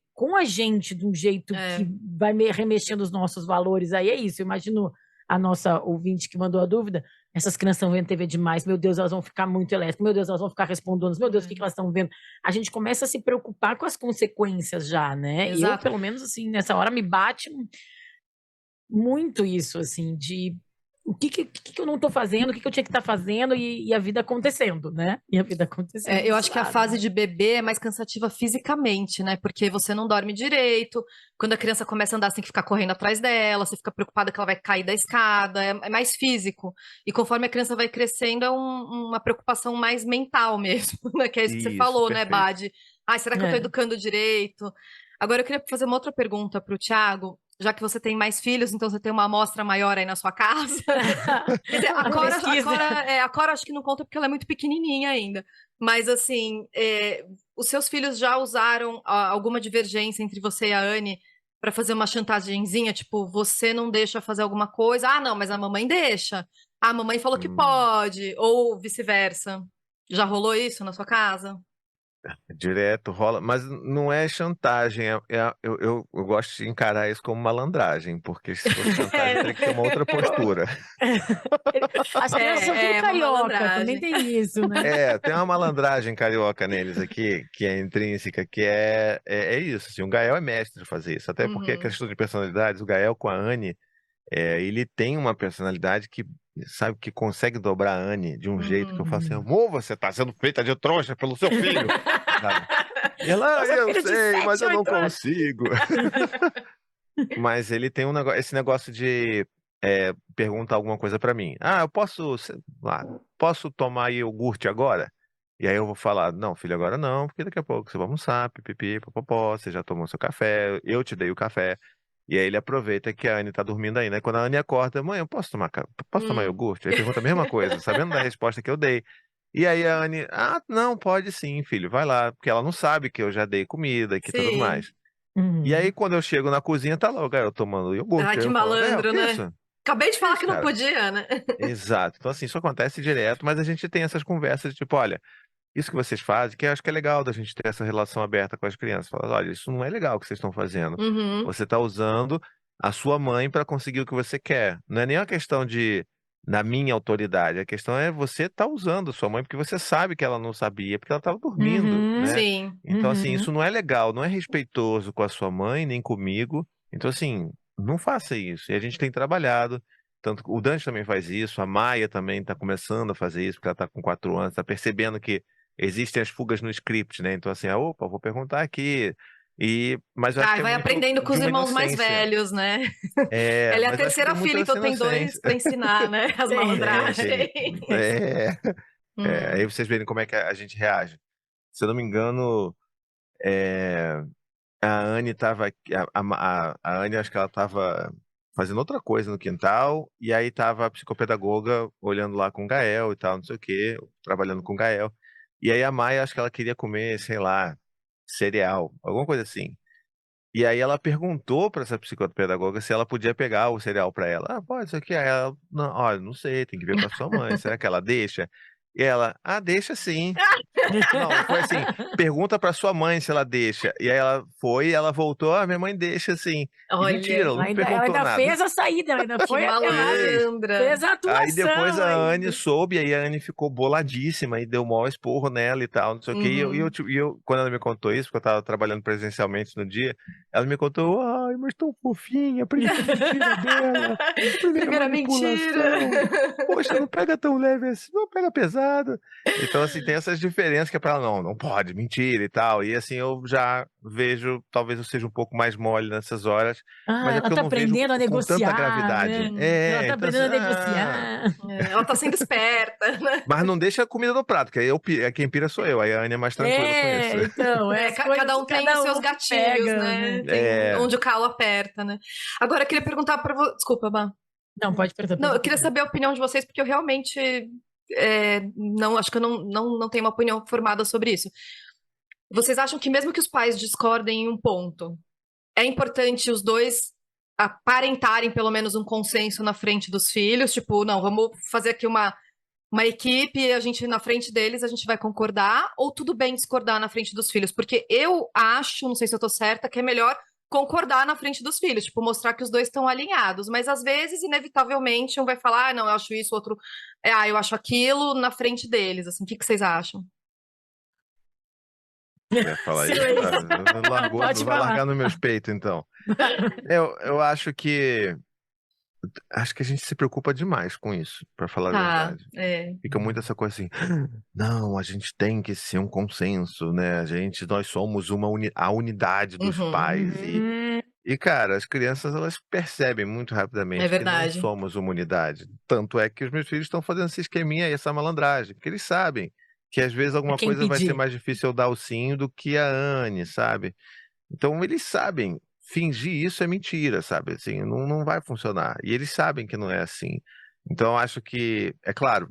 de um jeito que É. vai remexendo os nossos valores. Aí é isso. Eu imagino a nossa ouvinte que mandou a dúvida. Essas crianças estão vendo TV demais. Meu Deus, elas vão ficar muito elétricas. Meu Deus, elas vão ficar respondendo. Meu Deus, o que elas estão vendo? A gente começa a se preocupar com as consequências já, né? Eu, Exato. pelo menos, assim, nessa hora me bate muito isso, assim, de o que eu não tô fazendo, o que eu tinha que estar fazendo e a vida acontecendo, né? E a vida acontecendo Eu desse acho que a lado, fase né? de bebê é mais cansativa fisicamente, né? Porque você não dorme direito. Quando a criança começa a andar, você tem que ficar correndo atrás dela, você fica preocupada que ela vai cair da escada, é mais físico. E conforme a criança vai crescendo, é uma preocupação mais mental mesmo, né? Que é isso que você Isso, falou, né, perfeito. Bade? Ai, será que eu tô É. educando direito? Agora eu queria fazer uma outra pergunta para o Thiago, já que você tem mais filhos, então você tem uma amostra maior aí na sua casa. Quer dizer, Uma pesquisa. A Cora acho que não conta porque ela é muito pequenininha ainda. Mas, assim, os seus filhos já usaram alguma divergência entre você e a Anne para fazer uma chantagemzinha? Tipo, você não deixa fazer alguma coisa? Ah, não, mas a mamãe deixa. Ah, a mamãe falou que Hum. pode. Ou vice-versa. Já rolou isso na sua casa? Direto rola, mas não é chantagem. Eu gosto de encarar isso como malandragem, porque se fosse chantagem teria que ser uma outra postura. As crianças são tudo Uma carioca, também malandragem. tem isso, né? Tem uma malandragem carioca neles aqui, que é intrínseca, que é isso. Assim, o Gael é mestre de fazer isso, até porque a Uhum. questão de personalidades, o Gael com a Anne, ele tem uma personalidade que, sabe, que consegue dobrar a Anne de um jeito que eu Uhum. falo assim, amor, você tá sendo feita de trouxa pelo seu filho, sabe? E ela, Nossa, eu filho de sei, mas 7, eu não 8 anos. consigo. Mas ele tem esse negócio de perguntar alguma coisa pra mim. Ah, eu posso, sei lá, posso tomar iogurte agora? E aí eu vou falar, não, filho, agora não, porque daqui a pouco você vai almoçar, pipipi, popopó, você já tomou seu café, eu te dei o café. E aí ele aproveita que a Anne tá dormindo ainda. Quando a Anne acorda, mãe, eu posso tomar Hum. iogurte? Aí pergunta a mesma coisa, sabendo da resposta que eu dei. E aí a Anne, não, pode sim, filho, vai lá, porque ela não sabe que eu já dei comida e que tá tudo Sim. mais. E aí, Uhum. quando eu chego na cozinha, tá lá o garoto tomando Ai, iogurte. Aí que eu falo, Gael, o malandro, que é né? isso? Acabei de Que é falar isso, que não cara? podia, né? Exato. Então, assim, isso acontece direto, mas a gente tem essas conversas de tipo, olha, isso que vocês fazem, que eu acho que é legal da gente ter essa relação aberta com as crianças. Fala, olha, isso não é legal o que vocês estão fazendo. Uhum. Você está usando a sua mãe para conseguir o que você quer. Não é nem uma questão de na minha autoridade. A questão é você tá usando sua mãe porque você sabe que ela não sabia, porque ela estava dormindo, Uhum. né? Sim. Então, assim, Uhum. isso não é legal, não é respeitoso com a sua mãe, nem comigo. Então, assim, não faça isso. E a gente tem trabalhado. Tanto o Dante também faz isso, a Maia também está começando a fazer isso, porque ela está com 4 anos, está percebendo que existem as fugas no script, né? Então, assim, opa, vou perguntar aqui. Mas eu acho que é vai muito aprendendo com de os uma irmãos mais inocência. velhos, né? Ela é a Mas eu acho que terceira tem muito filha, então dessa tem inocência. dois para ensinar, né? As Sim. malandragens. É. Aí Hum. vocês verem como é que a gente reage. Se eu não me engano, é, a Anne tava aqui, a Anne, acho que ela tava fazendo outra coisa no quintal, e aí tava a psicopedagoga olhando lá com o Gael e tal, não sei o quê, trabalhando com o Gael. E aí a Maia, acho que ela queria comer, sei lá, cereal, alguma coisa assim. E aí ela perguntou para essa psicopedagoga se ela podia pegar o cereal para ela. Ah, pode, isso aqui. Aí ela, não, olha, não sei, tem que ver com a sua mãe. Será que ela deixa? E ela, deixa sim. Não, foi assim, pergunta pra sua mãe se ela deixa. E aí ela foi, ela voltou, minha mãe deixa sim. E mentira, Olha, ela não Ela perguntou ainda nada. fez a saída, ela ainda que foi até lá, malandra. fez a Aí depois atuação a Anne ainda. soube, aí a Anne ficou boladíssima e deu o maior esporro nela e tal, não sei o quê. E eu, quando ela me contou isso, porque eu tava trabalhando presencialmente no dia, ela me contou, ai, mas tão fofinha, a primeira mentira dela, primeira Primeira mentira. manipulação. Poxa, não pega tão leve assim, não pega pesado. Então, assim, tem essas diferenças que é pra ela, não pode, mentira e tal. E assim, eu já vejo, talvez eu seja um pouco mais mole nessas horas, mas é Ela porque eu tá não vejo aprendendo a com tanta negociar, gravidade. né? Ela tá Então aprendendo assim, a negociar. Ela tá sendo esperta, né? mas não deixa a comida no prato, que aí quem pira sou eu, aí a Anne é mais tranquila com isso. Então, É, as coisas cada que um tem os cada seus um que gatilhos, pega, né? né? Tem É, onde o calo aperta, né? Agora, eu queria perguntar para você. Desculpa, Bá. Não, pode perguntar, Não, eu pergunta. queria saber a opinião de vocês, porque eu realmente não acho que eu não tenho uma opinião formada sobre isso. Vocês acham que mesmo que os pais discordem em um ponto, é importante os dois aparentarem pelo menos um consenso na frente dos filhos? Tipo, não, vamos fazer aqui uma equipe e a gente, na frente deles, a gente vai concordar? Ou tudo bem discordar na frente dos filhos? Porque eu acho, não sei se eu tô certa, que é melhor concordar na frente dos filhos, tipo, mostrar que os dois estão alinhados. Mas às vezes, inevitavelmente, um vai falar, não, eu acho isso, o outro, eu acho aquilo, na frente deles, assim, o que vocês acham? quer falar isso? Silêncio. Pode Vai falar. largar nos meus peitos, então. Eu acho que a gente se preocupa demais com isso, pra falar a Tá, verdade. Fica muito essa coisa assim, não, a gente tem que ser um consenso, né? Nós somos a unidade dos uhum, pais. E, cara, as crianças, elas percebem muito é rapidamente que não verdade. somos uma unidade. Tanto é que os meus filhos estão fazendo esse esqueminha e essa malandragem, porque eles sabem que às vezes É alguma quem coisa vai ser pedir. mais difícil eu dar o sim do que a Anne, sabe? Então eles sabem, fingir isso é mentira, sabe? Assim, não vai funcionar. E eles sabem que não é assim. Então eu acho que, é claro,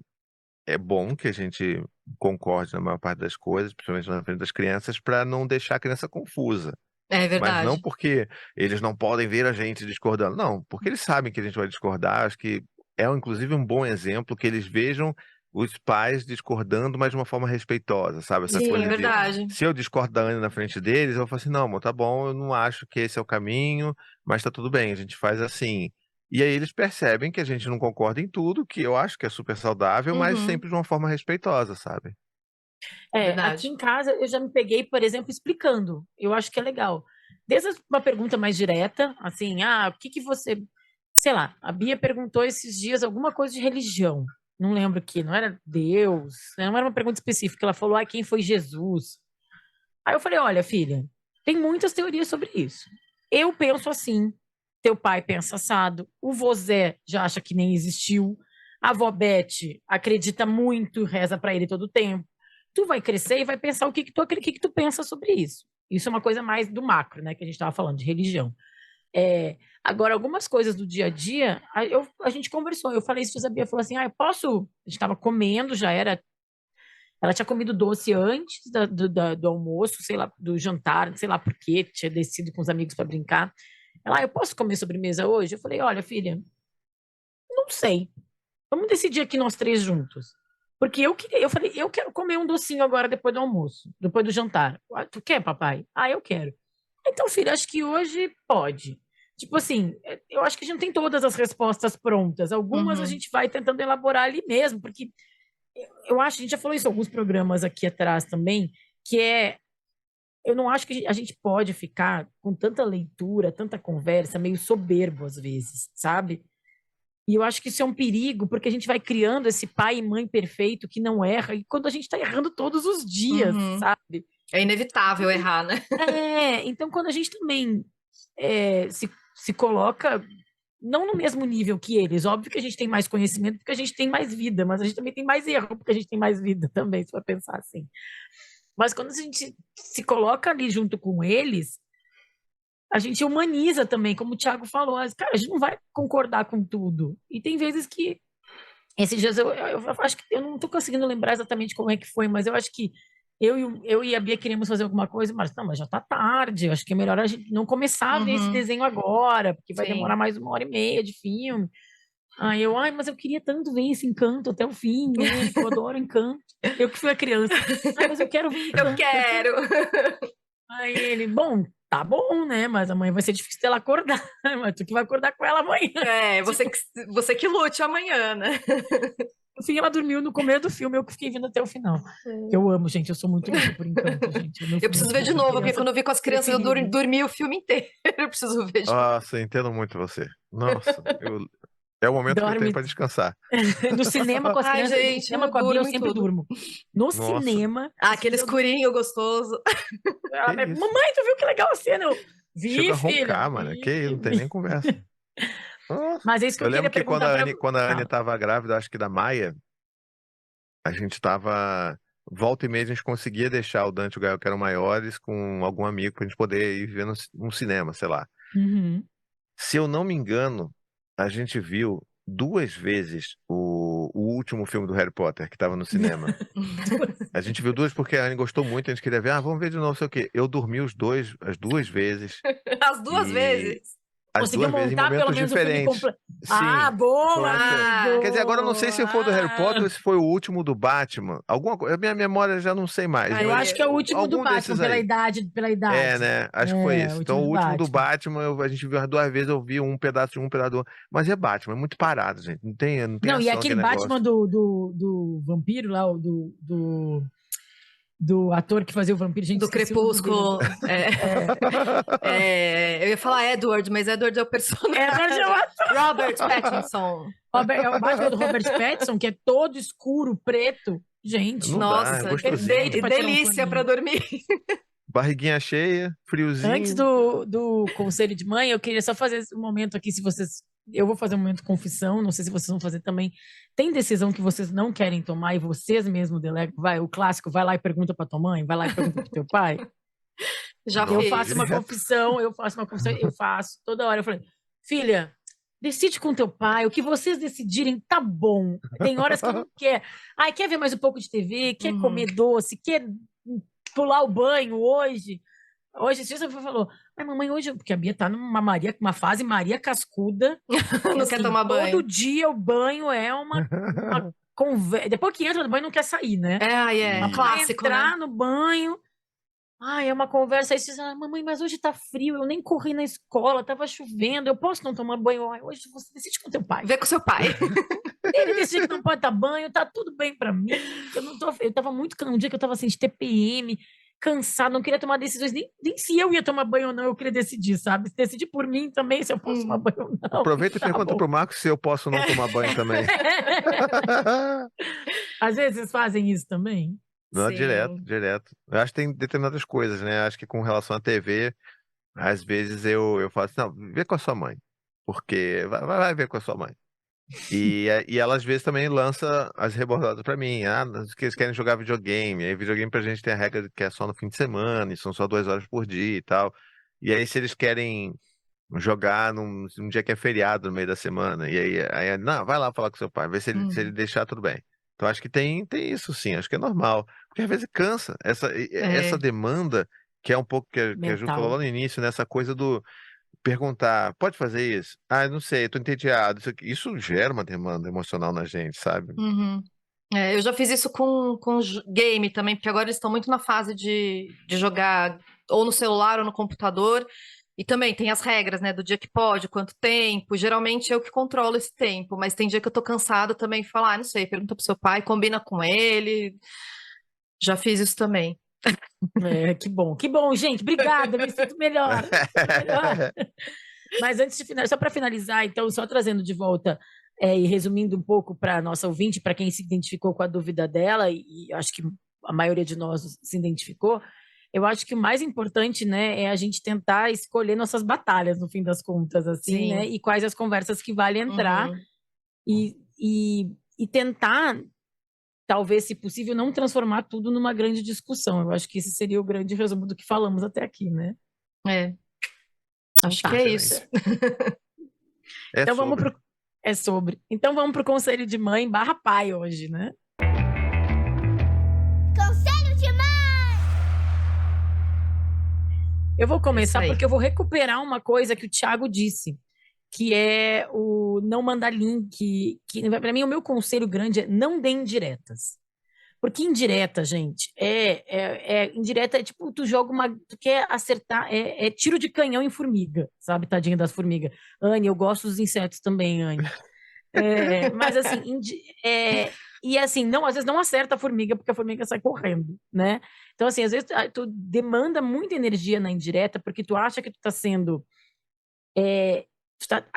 é bom que a gente concorde na maior parte das coisas, principalmente na frente das crianças, para não deixar a criança confusa. É Mas não verdade. porque eles não podem ver a gente discordando. Não, porque eles sabem que a gente vai discordar. Acho que inclusive, um bom exemplo que eles vejam os pais discordando, mas de uma forma respeitosa, sabe? Essa Sim, é coisa de, verdade. se eu discordo da Ana na frente deles, eu vou falar assim, não, amor, tá bom, eu não acho que esse é o caminho, mas tá tudo bem, a gente faz assim. E aí eles percebem que a gente não concorda em tudo, que eu acho que é super saudável, mas Uhum, sempre de uma forma respeitosa, sabe? Aqui verdade. em casa eu já me peguei, por exemplo, explicando. Eu acho que é legal. Desde uma pergunta mais direta, assim, o que que você. Sei lá, a Bia perguntou esses dias alguma coisa de religião. Não lembro o que, não era Deus, não era uma pergunta específica. Ela falou, quem foi Jesus? Aí eu falei, olha, filha, tem muitas teorias sobre isso. Eu penso assim, teu pai pensa assado, o vozé já acha que nem existiu, a avó Beth acredita muito, reza para ele todo o tempo. Tu vai crescer e vai pensar o que que tu pensa sobre isso. Isso é uma coisa mais do macro, né, que a gente estava falando, de religião. Agora, algumas coisas do dia a dia, a gente conversou. Eu falei isso, a Bia falou assim: eu posso. A gente estava comendo, já era. Ela tinha comido doce antes do almoço, sei lá, do jantar, sei lá por quê, tinha descido com os amigos para brincar. Ela, eu posso comer sobremesa hoje? Eu falei: olha, filha, não sei. Vamos decidir aqui nós três juntos. Porque eu falei: eu quero comer um docinho agora depois do almoço, depois do jantar. Tu quer, papai? Eu quero. Então, filha, acho que hoje pode. Tipo assim, eu acho que a gente não tem todas as respostas prontas. Algumas a Uhum. gente vai tentando elaborar ali mesmo, porque eu acho, a gente já falou isso em alguns programas aqui atrás também, que eu não acho que a gente pode ficar com tanta leitura, tanta conversa, meio soberbo às vezes, sabe? E eu acho que isso é um perigo, porque a gente vai criando esse pai e mãe perfeito que não erra, e quando a gente está errando todos os dias, Uhum. sabe? É inevitável errar, né? Então quando a gente também se coloca não no mesmo nível que eles, óbvio que a gente tem mais conhecimento porque a gente tem mais vida, mas a gente também tem mais erro porque a gente tem mais vida também, se for pensar assim. Mas quando a gente se coloca ali junto com eles, a gente humaniza também, como o Thiago falou, cara, a gente não vai concordar com tudo. E tem vezes que, esses dias eu acho que, eu não estou conseguindo lembrar exatamente como é que foi, mas eu acho que eu e a Bia queríamos fazer alguma coisa, mas não, mas já tá tarde, eu acho que é melhor a gente não começar a ver esse desenho agora, porque vai demorar mais 1h30 de filme. Mas eu queria tanto ver esse Encanto até o fim, né? Eu adoro Encanto. Eu que fui a criança. Mas eu quero ver Encanto. Eu quero! Aí ele, bom, tá bom, né? Mas amanhã vai ser difícil dela acordar. Mas tu que vai acordar com ela amanhã. Você que lute amanhã, né? No fim, ela dormiu no começo do filme, eu que fiquei vindo até o final. Eu amo, gente, eu sou muito louca por Encanto, gente. Eu preciso ver de novo, porque quando eu vi com as crianças, eu dormi o filme inteiro. Eu preciso ver de novo. Nossa, entendo muito você. Nossa, é o momento que eu tenho para descansar. No cinema com as crianças, gente, no cinema com a Bia, eu sempre durmo. No cinema... aquele escurinho gostoso. Mamãe, tu viu que legal a cena? Eu vi, Chega a filha. roncar, mano. Que não tem nem conversa. Mas é isso que eu lembro queria que quando a Anne tava grávida, acho que da Maia, a gente tava... Volta e meia a gente conseguia deixar o Dante e o Gael, que eram maiores, com algum amigo pra gente poder ir ver num cinema, sei lá. Uhum. Se eu não me engano, a gente viu 2 vezes o último filme do Harry Potter, que estava no cinema. A gente viu 2 porque a Anne gostou muito, a gente queria ver, vamos ver de novo, sei o quê. Eu dormi as 2 vezes. As 2 vezes? As 2 vezes em momentos diferentes. Sim. Boa! Quer dizer, agora eu não sei se foi do Harry Potter ou se foi o último do Batman. Alguma coisa, a minha memória já não sei mais. Eu acho que é o último do Batman, pela idade. É, né? Acho que foi esse. Então, o último do Batman, a gente viu as 2 vezes, eu vi um pedaço de um pedaço do outro. Mas é Batman, é muito parado, gente. Não tem Não, e ação, aquele Batman do vampiro lá, do ator que fazia o vampiro, gente. Do Crepúsculo. Eu ia falar Edward, mas Edward é o personagem. Edward é o ator. Robert Pattinson. É o Batman do Robert Pattinson, que é todo escuro, preto. Gente, nossa, delícia pra dormir. Barriguinha cheia, friozinho. Antes do conselho de mãe, eu queria só fazer um momento aqui, se vocês... Eu vou fazer um momento de confissão, não sei se vocês vão fazer também. Tem decisão que vocês não querem tomar e vocês mesmos delegam? O clássico, vai lá e pergunta pra tua mãe, vai lá e pergunta pro teu pai. Eu faço uma confissão, eu faço toda hora. Eu falei, filha, decide com teu pai, o que vocês decidirem tá bom. Tem horas que eu não quero. Quer ver mais um pouco de TV? Quer comer doce? Quer pular o banho hoje? Hoje, você falou, mamãe, hoje, porque a Bia tá numa fase Maria Cascuda. Não quer tomar banho. Todo dia o banho é uma conversa. Depois que entra no banho, não quer sair, né? Um clássico, entrar no banho. É uma conversa. Aí você diz, mamãe, mas hoje tá frio, eu nem corri na escola, tava chovendo, eu posso não tomar banho? Hoje você decide com teu pai. Vê com seu pai. Ele decide que não pode dar banho, tá tudo bem pra mim. Eu tava muito um dia que eu tava assim, de TPM, cansado, não queria tomar decisões, nem se eu ia tomar banho ou não, eu queria decidir, sabe? Decidir por mim também, se eu posso tomar banho ou não. Aproveita e pergunta pro Marcos se eu posso não tomar banho também. Às vezes vocês fazem isso também? Não, direto. Eu acho que tem determinadas coisas, né? Acho que com relação à TV, às vezes eu falo assim, não, vê com a sua mãe. Porque vai ver com a sua mãe. E ela às vezes também lança as rebordadas pra mim. Que eles querem jogar videogame. Aí videogame pra gente tem a regra que é só no fim de semana, e são só 2 horas por dia e tal. E aí se eles querem jogar num dia que é feriado no meio da semana, e aí não, vai lá falar com seu pai, ver se ele deixar tudo bem. Então acho que tem isso sim, acho que é normal. Porque às vezes cansa. Essa demanda, que é um pouco que a Ju falou lá no início, nessa coisa do perguntar, pode fazer isso? Não sei, tô entediado. Isso gera uma demanda emocional na gente, sabe? Eu já fiz isso com game também, porque agora eles estão muito na fase de jogar ou no celular ou no computador. E também tem as regras, né, do dia que pode, quanto tempo. Geralmente eu que controlo esse tempo, mas tem dia que eu tô cansada também de falar, não sei, pergunta pro seu pai, combina com ele. Já fiz isso também. Que bom, gente, obrigada, me sinto melhor. Mas antes de finalizar, só para finalizar, então, só trazendo de volta e resumindo um pouco para a nossa ouvinte, para quem se identificou com a dúvida dela, e acho que a maioria de nós se identificou, eu acho que o mais importante, né, é a gente tentar escolher nossas batalhas, no fim das contas, assim, né? Sim. E quais as conversas que vale entrar Uhum. e tentar, talvez, se possível, não transformar tudo numa grande discussão. Eu acho que esse seria o grande resumo do que falamos até aqui, né? É, Então acho que tá. é isso. Excelente. É Então vamos sobre. pro... É sobre. Então vamos pro conselho de mãe barra pai hoje, né? Conselho de mãe! Eu vou Isso começar aí. porque eu vou recuperar uma coisa que o Thiago disse, que é o não mandar link, que para mim o meu conselho grande é não dê indiretas. Porque indireta, gente, indireta é tipo, tu quer acertar, é tiro de canhão em formiga, sabe, tadinha das formigas. Anne, eu gosto dos insetos também, Anne. Mas assim, e assim, não, às vezes não acerta a formiga porque a formiga sai correndo, né? Então, assim, às vezes tu demanda muita energia na indireta porque tu acha que tu tá sendo,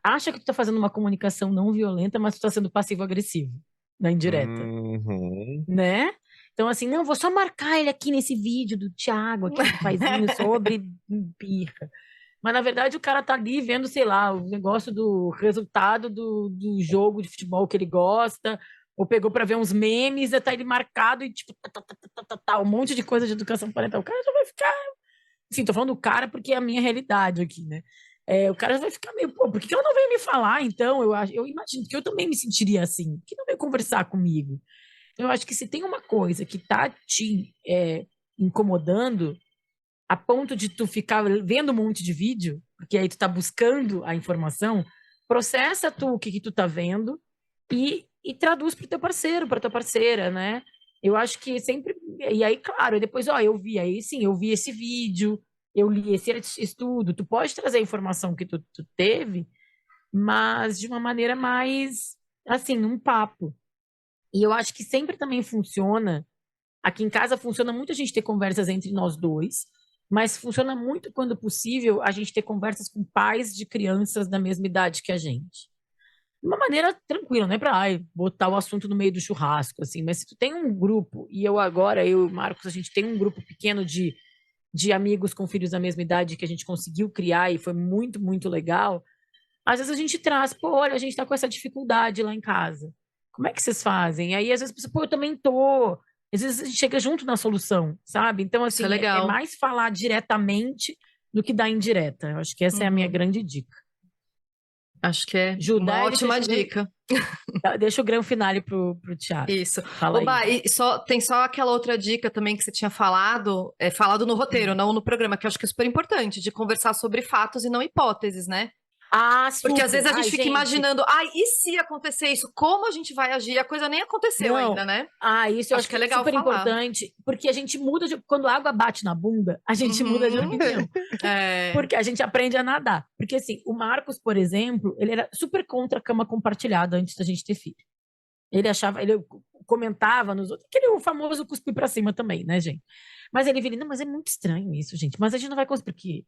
acha que tu tá fazendo uma comunicação não violenta, mas tu tá sendo passivo-agressivo na indireta, Uhum. né? Então, assim, não, vou só marcar ele aqui nesse vídeo do Thiago, aqui do paizinho, sobre birra. Mas, na verdade, o cara tá ali vendo, sei lá, o negócio do resultado do jogo de futebol que ele gosta, ou pegou para ver uns memes, e tá ele marcado e, tipo, um monte de coisa de educação parental. O cara já vai ficar. Enfim, tô falando do cara porque é a minha realidade aqui, né? O cara já vai ficar meio, pô, por que ela não veio me falar, então? Eu imagino que eu também me sentiria assim. Por que não veio conversar comigo? Então, eu acho que se tem uma coisa que tá te incomodando, a ponto de tu ficar vendo um monte de vídeo, porque aí tu tá buscando a informação, processa tu o que tu tá vendo e traduz pro teu parceiro, pra tua parceira, né? Eu acho que sempre. E aí, claro, depois, ó, eu vi, aí sim, eu vi esse vídeo, eu li esse estudo. Tu pode trazer a informação que tu teve, mas de uma maneira mais, assim, num papo. E eu acho que sempre também funciona. Aqui em casa funciona muito a gente ter conversas entre nós dois, mas funciona muito quando possível a gente ter conversas com pais de crianças da mesma idade que a gente. De uma maneira tranquila, não é para botar o assunto no meio do churrasco, assim, mas se tu tem um grupo, e eu e o Marcos, a gente tem um grupo pequeno de amigos com filhos da mesma idade que a gente conseguiu criar e foi muito, muito legal, às vezes a gente traz, pô, olha, a gente tá com essa dificuldade lá em casa. Como é que vocês fazem? Aí às vezes a pessoa, pô, eu também tô. Às vezes a gente chega junto na solução, sabe? Então, Isso é assim, é legal. mais falar diretamente do que dar indireta. Eu acho que essa é a minha Uhum. grande dica. Acho que é Ju, uma dá-lhe, ótima dica. deixa o grande finale pro Thiago. Isso. Fala aí. Oba, e tem só aquela outra dica também que você tinha falado, falado no roteiro, não no programa, que eu acho que é super importante, de conversar sobre fatos e não hipóteses, né? Ah, Porque super. às vezes a gente Ai, fica gente. imaginando, e se acontecer isso, como a gente vai agir? A coisa nem aconteceu ainda, Não. né? Isso eu Acho acho que é que é legal super falar. importante, porque a gente muda quando a água bate na bunda, a gente muda de Uhum. opinião. É. Porque a gente aprende a nadar. Porque, assim, o Marcos, por exemplo, ele era super contra a cama compartilhada antes da gente ter filho. Ele comentava nos outros, aquele famoso cuspir pra cima também, né, gente? Mas ele viria, não, mas é muito estranho isso, gente. Mas a gente não vai conseguir, porque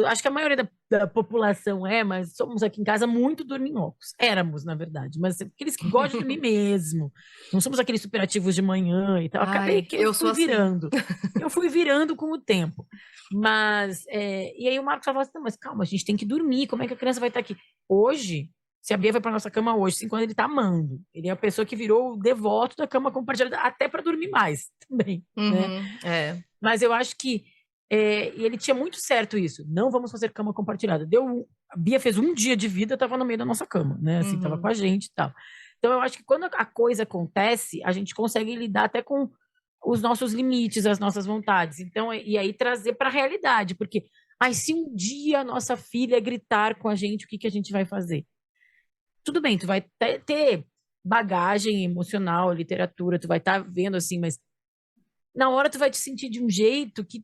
acho que a maioria da população mas somos aqui em casa muito dorminhocos. Éramos, na verdade, mas aqueles que gostam de dormir mesmo. Não somos aqueles superativos de manhã e tal. Acabei Ai, que eu sou fui assim. virando. Eu fui virando com o tempo. Mas, e aí o Marcos falava assim, não, mas calma, a gente tem que dormir, como é que a criança vai estar aqui? Hoje, se a Bia vai para nossa cama hoje, 5 anos, ele tá amando. Ele é a pessoa que virou o devoto da cama compartilhada, até para dormir mais também, né? É. Mas eu acho que e ele tinha muito certo isso. Não vamos fazer cama compartilhada. A Bia fez um dia de vida, estava no meio da nossa cama, né? Assim, estava com a gente e tal. Então eu acho que quando a coisa acontece, a gente consegue lidar até com os nossos limites, as nossas vontades. Então, e aí trazer para a realidade, porque se um dia a nossa filha gritar com a gente, o que a gente vai fazer? Tudo bem, tu vai ter bagagem emocional, literatura, tu vai estar vendo assim, mas na hora tu vai te sentir de um jeito que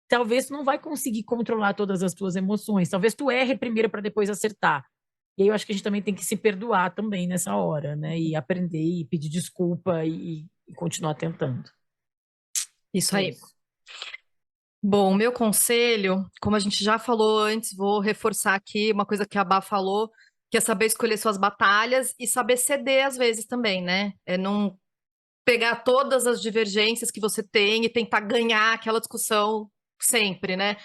talvez tu não vai conseguir controlar todas as tuas emoções. Talvez tu erre primeiro para depois acertar. E aí eu acho que a gente também tem que se perdoar também nessa hora, né? E aprender e pedir desculpa e continuar tentando. Isso aí. Bom, meu conselho, como a gente já falou antes, vou reforçar aqui uma coisa que a Bá falou, que é saber escolher suas batalhas e saber ceder às vezes também, né? Não pegar todas as divergências que você tem e tentar ganhar aquela discussão sempre, né?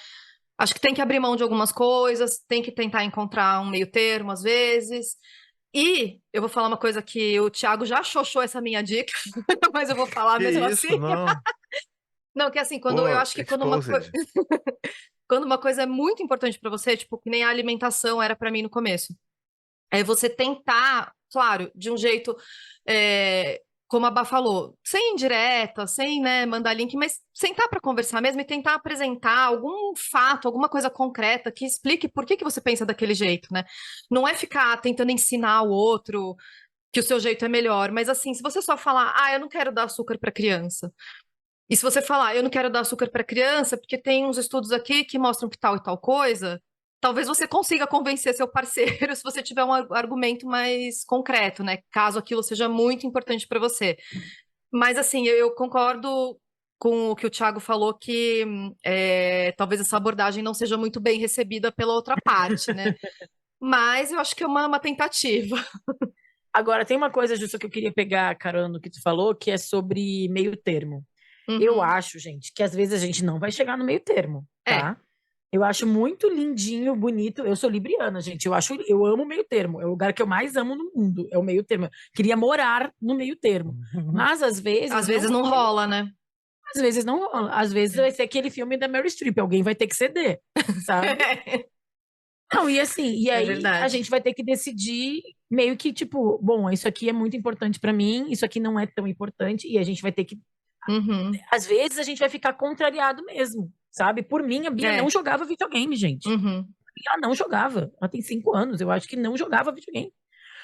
Acho que tem que abrir mão de algumas coisas, tem que tentar encontrar um meio termo às vezes. E eu vou falar uma coisa que o Thiago já xoxou essa minha dica, mas eu vou falar Que mesmo isso, assim. não. Não, que assim, eu Pô, acho que exposed. quando uma coisa é muito importante pra você, tipo, que nem a alimentação era pra mim no começo. É você tentar, claro, de um jeito, como a Bá falou, sem indireta, sem, né, mandar link, mas sentar para conversar mesmo e tentar apresentar algum fato, alguma coisa concreta que explique por que que você pensa daquele jeito, né? Não é ficar tentando ensinar o outro que o seu jeito é melhor, mas assim, se você só falar, eu não quero dar açúcar para criança, e se você falar, eu não quero dar açúcar para criança, porque tem uns estudos aqui que mostram que tal e tal coisa, talvez você consiga convencer seu parceiro se você tiver um argumento mais concreto, né? Caso aquilo seja muito importante para você. Mas assim, eu concordo com o que o Thiago falou, que talvez essa abordagem não seja muito bem recebida pela outra parte, né? Mas eu acho que é uma tentativa. Agora, tem uma coisa, Justo, que eu queria pegar, carona, no que tu falou, que é sobre meio termo. Eu Uhum. acho, gente, que às vezes a gente não vai chegar no meio termo, É. tá? Eu acho muito lindinho, bonito. Eu sou libriana, gente. Eu amo o meio termo. É o lugar que eu mais amo no mundo. É o meio termo. Queria morar no meio termo. Mas às vezes. Às vezes não rola, né? Às vezes não rola. Às vezes vai ser aquele filme da Meryl Streep. Alguém vai ter que ceder, sabe? Não, e assim, e É aí verdade. a gente vai ter que decidir meio que, tipo, bom, isso aqui é muito importante pra mim, isso aqui não é tão importante, e a gente vai ter que. Uhum. Às vezes a gente vai ficar contrariado mesmo, sabe? Por mim, a Bia É. não jogava videogame, gente. Uhum. Ela não jogava. Ela tem 5 anos, eu acho que não jogava videogame.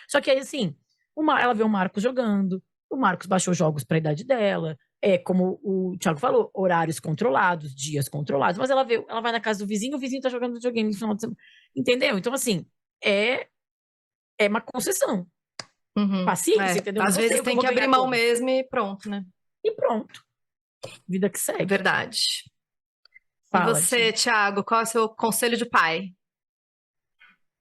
Só que aí, assim, ela vê o Marcos jogando, o Marcos baixou jogos para a idade dela, como o Thiago falou, horários controlados, dias controlados, mas ela vai na casa do vizinho, o vizinho tá jogando videogame no final de semana. Entendeu? Então, assim, é uma concessão. Uhum. Paciência, entendeu? Às Não vezes sei o que eu tem vou que abrir ganhar mão com. mesmo e pronto, né? E pronto. Vida que É segue. verdade. E Fala, você, Ti. Thiago, qual é o seu conselho de pai?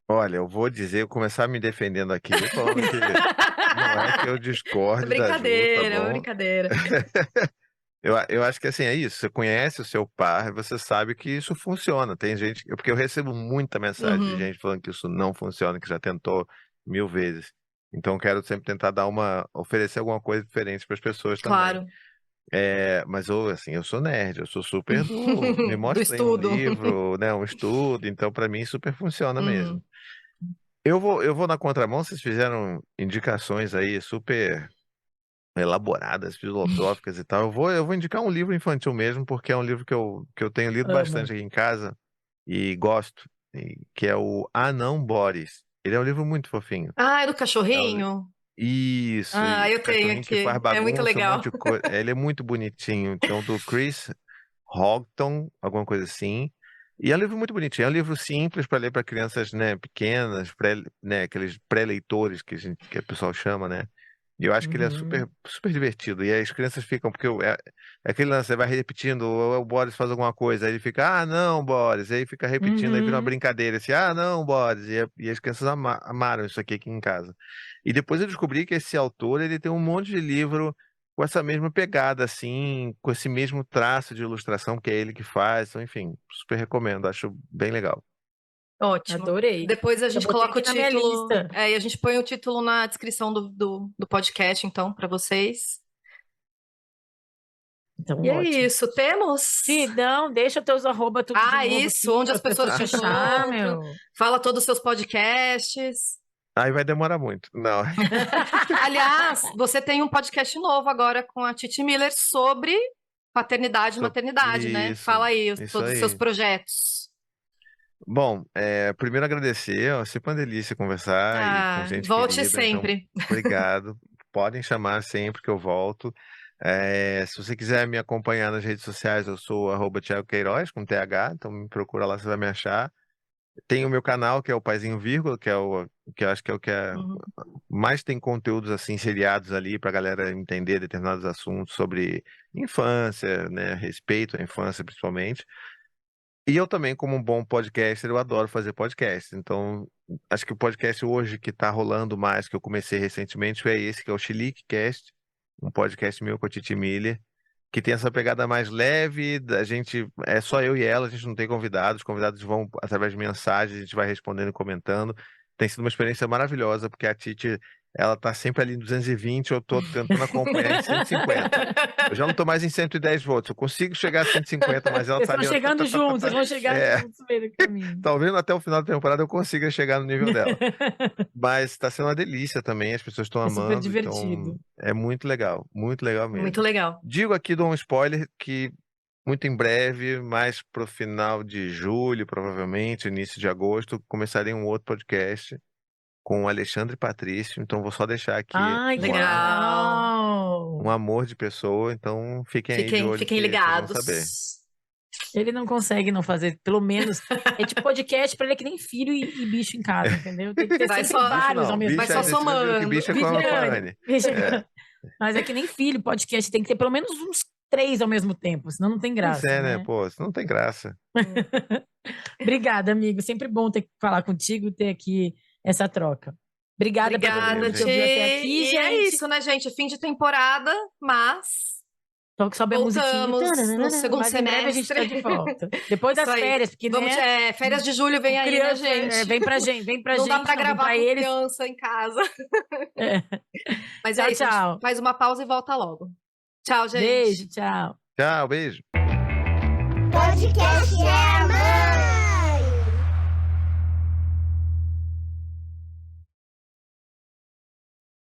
Olha, eu vou dizer, eu começar me defendendo aqui, falando que não é que eu É discorde da Ju, tá brincadeira, é uma bom? brincadeira. Eu acho que assim, é isso. Você conhece o seu par, você sabe que isso funciona. Tem gente, porque eu recebo muita mensagem de Uhum. gente falando que isso não funciona, que já tentou 1000 vezes. Então, eu quero sempre tentar oferecer alguma coisa diferente para as pessoas também. Claro. Mas assim, eu sou nerd, eu sou super me Do mostra aí um estudo. livro, né, um estudo, então para mim super funciona mesmo. Uhum. Eu vou na contramão, vocês fizeram indicações aí super elaboradas, filosóficas e tal. Eu vou indicar um livro infantil mesmo, porque é um livro que eu tenho lido Amo. bastante aqui em casa e gosto, que é o Ah Não, Boris. Ele é um livro muito fofinho. É do É um li- cachorrinho? Isso, Eu o tenho cachorrinho que faz aqui. É muito bagunça, um monte legal. de coisa. Ele é muito bonitinho. Então, do Chris Houghton, alguma coisa assim. E é um livro muito bonitinho. É um livro simples para ler para crianças, né, pequenas, né, aqueles pré-leitores que o pessoal chama, né? E eu acho que ele é Uhum. super, super divertido. E aí as crianças ficam, porque é aquele lance, você vai repetindo, ou o Boris faz alguma coisa, aí ele fica, ah, não, Boris. Aí fica repetindo, aí vira uma Uhum. brincadeira, assim, ah, não, Boris. E as crianças amaram isso aqui em casa. E depois eu descobri que esse autor, ele tem um monte de livro com essa mesma pegada, assim, com esse mesmo traço de ilustração que é ele que faz. Então, enfim, super recomendo, acho bem legal. Ótimo. Adorei. Depois a Já gente botei coloca o aqui na minha título. lista. E a gente põe o título na descrição do podcast, então, para vocês. Então, E é ótimo. isso. Temos? Sim, não, deixa teus arroba tudo de novo Isso, aqui onde para as as pessoas pessoas te te achar, encontram. meu. Fala todos os seus podcasts. Aí vai demorar muito. Não. Aliás, você tem um podcast novo agora com a Titi Miller sobre paternidade e maternidade, né? Isso, Fala aí isso todos os seus aí. projetos. Bom, primeiro agradecer, ó, sempre uma delícia conversar e com gente Volte querida, então sempre. obrigado. Podem chamar sempre que eu volto. Se você quiser me acompanhar nas redes sociais, eu sou @Thiago Queiroz, com TH, então me procura lá, você vai me achar. Tem o meu canal, que é o Paizinho Vírgula, que que eu acho que é o que Uhum. mais tem conteúdos assim seriados ali para a galera entender determinados assuntos sobre infância, né, respeito à infância principalmente. E eu também, como um bom podcaster, eu adoro fazer podcast. Então, acho que o podcast hoje que está rolando mais, que eu comecei recentemente, é esse, que é o Chilique Cast. um podcast meu com a Titi Miller, que tem essa pegada mais leve, é só eu e ela, a gente não tem convidados, os convidados vão através de mensagens, a gente vai respondendo e comentando. Tem sido uma experiência maravilhosa, porque a Titi, ela tá sempre ali em 220, eu tô tentando acompanhar em 150. Eu já não tô mais em 110 volts, eu consigo chegar a 150, mas ela Vocês tá estão ali, ó, chegando juntos, vocês vão chegar É. juntos no meio do caminho. Talvez até o final da temporada eu consiga chegar no nível dela. Mas tá sendo uma delícia também, as pessoas estão É super amando, divertido. então é muito legal mesmo. Muito legal. Digo aqui, dou um spoiler, que muito em breve, mais pro final de julho, provavelmente, início de agosto, começarei um outro podcast com o Alexandre Patrício, então vou só deixar aqui Ai, que Legal. legal! um amor de pessoa, então fiquem aí de olho Fiquem que vocês vão saber. ligados. Ele não consegue não fazer, pelo menos. É tipo podcast pra ele é que nem filho e bicho em casa, entendeu? Tem que ter Vai sempre só- vários ao mesmo vai bicho, só tempo. você viu que somando. bicho é com a Vigiane. Anne. Vigiane. Mas é que nem filho, podcast tem que ter pelo menos uns 3 ao mesmo tempo, senão não tem graça. Pois é, né? Né? Pô, isso não tem graça. Obrigada, amigo. Sempre bom falar contigo, ter aqui essa troca. Obrigada pra todo Obrigada, mundo que ouviu até aqui, E gente. é isso, né, gente? Fim de temporada, mas Então que sobe a musiquinha. voltamos no segundo Mas em breve a gente tá semestre. de volta. Depois das Isso aí. férias, porque Vamos, né, férias de julho vem aí, né, criança, gente? vem pra gente, Não dá gente, pra vem gravar pra com eles. criança em casa. É. Mas Tchau, é isso, a gente tchau. faz uma pausa e volta logo. Tchau, gente. Beijo, tchau. Tchau, beijo. Podcast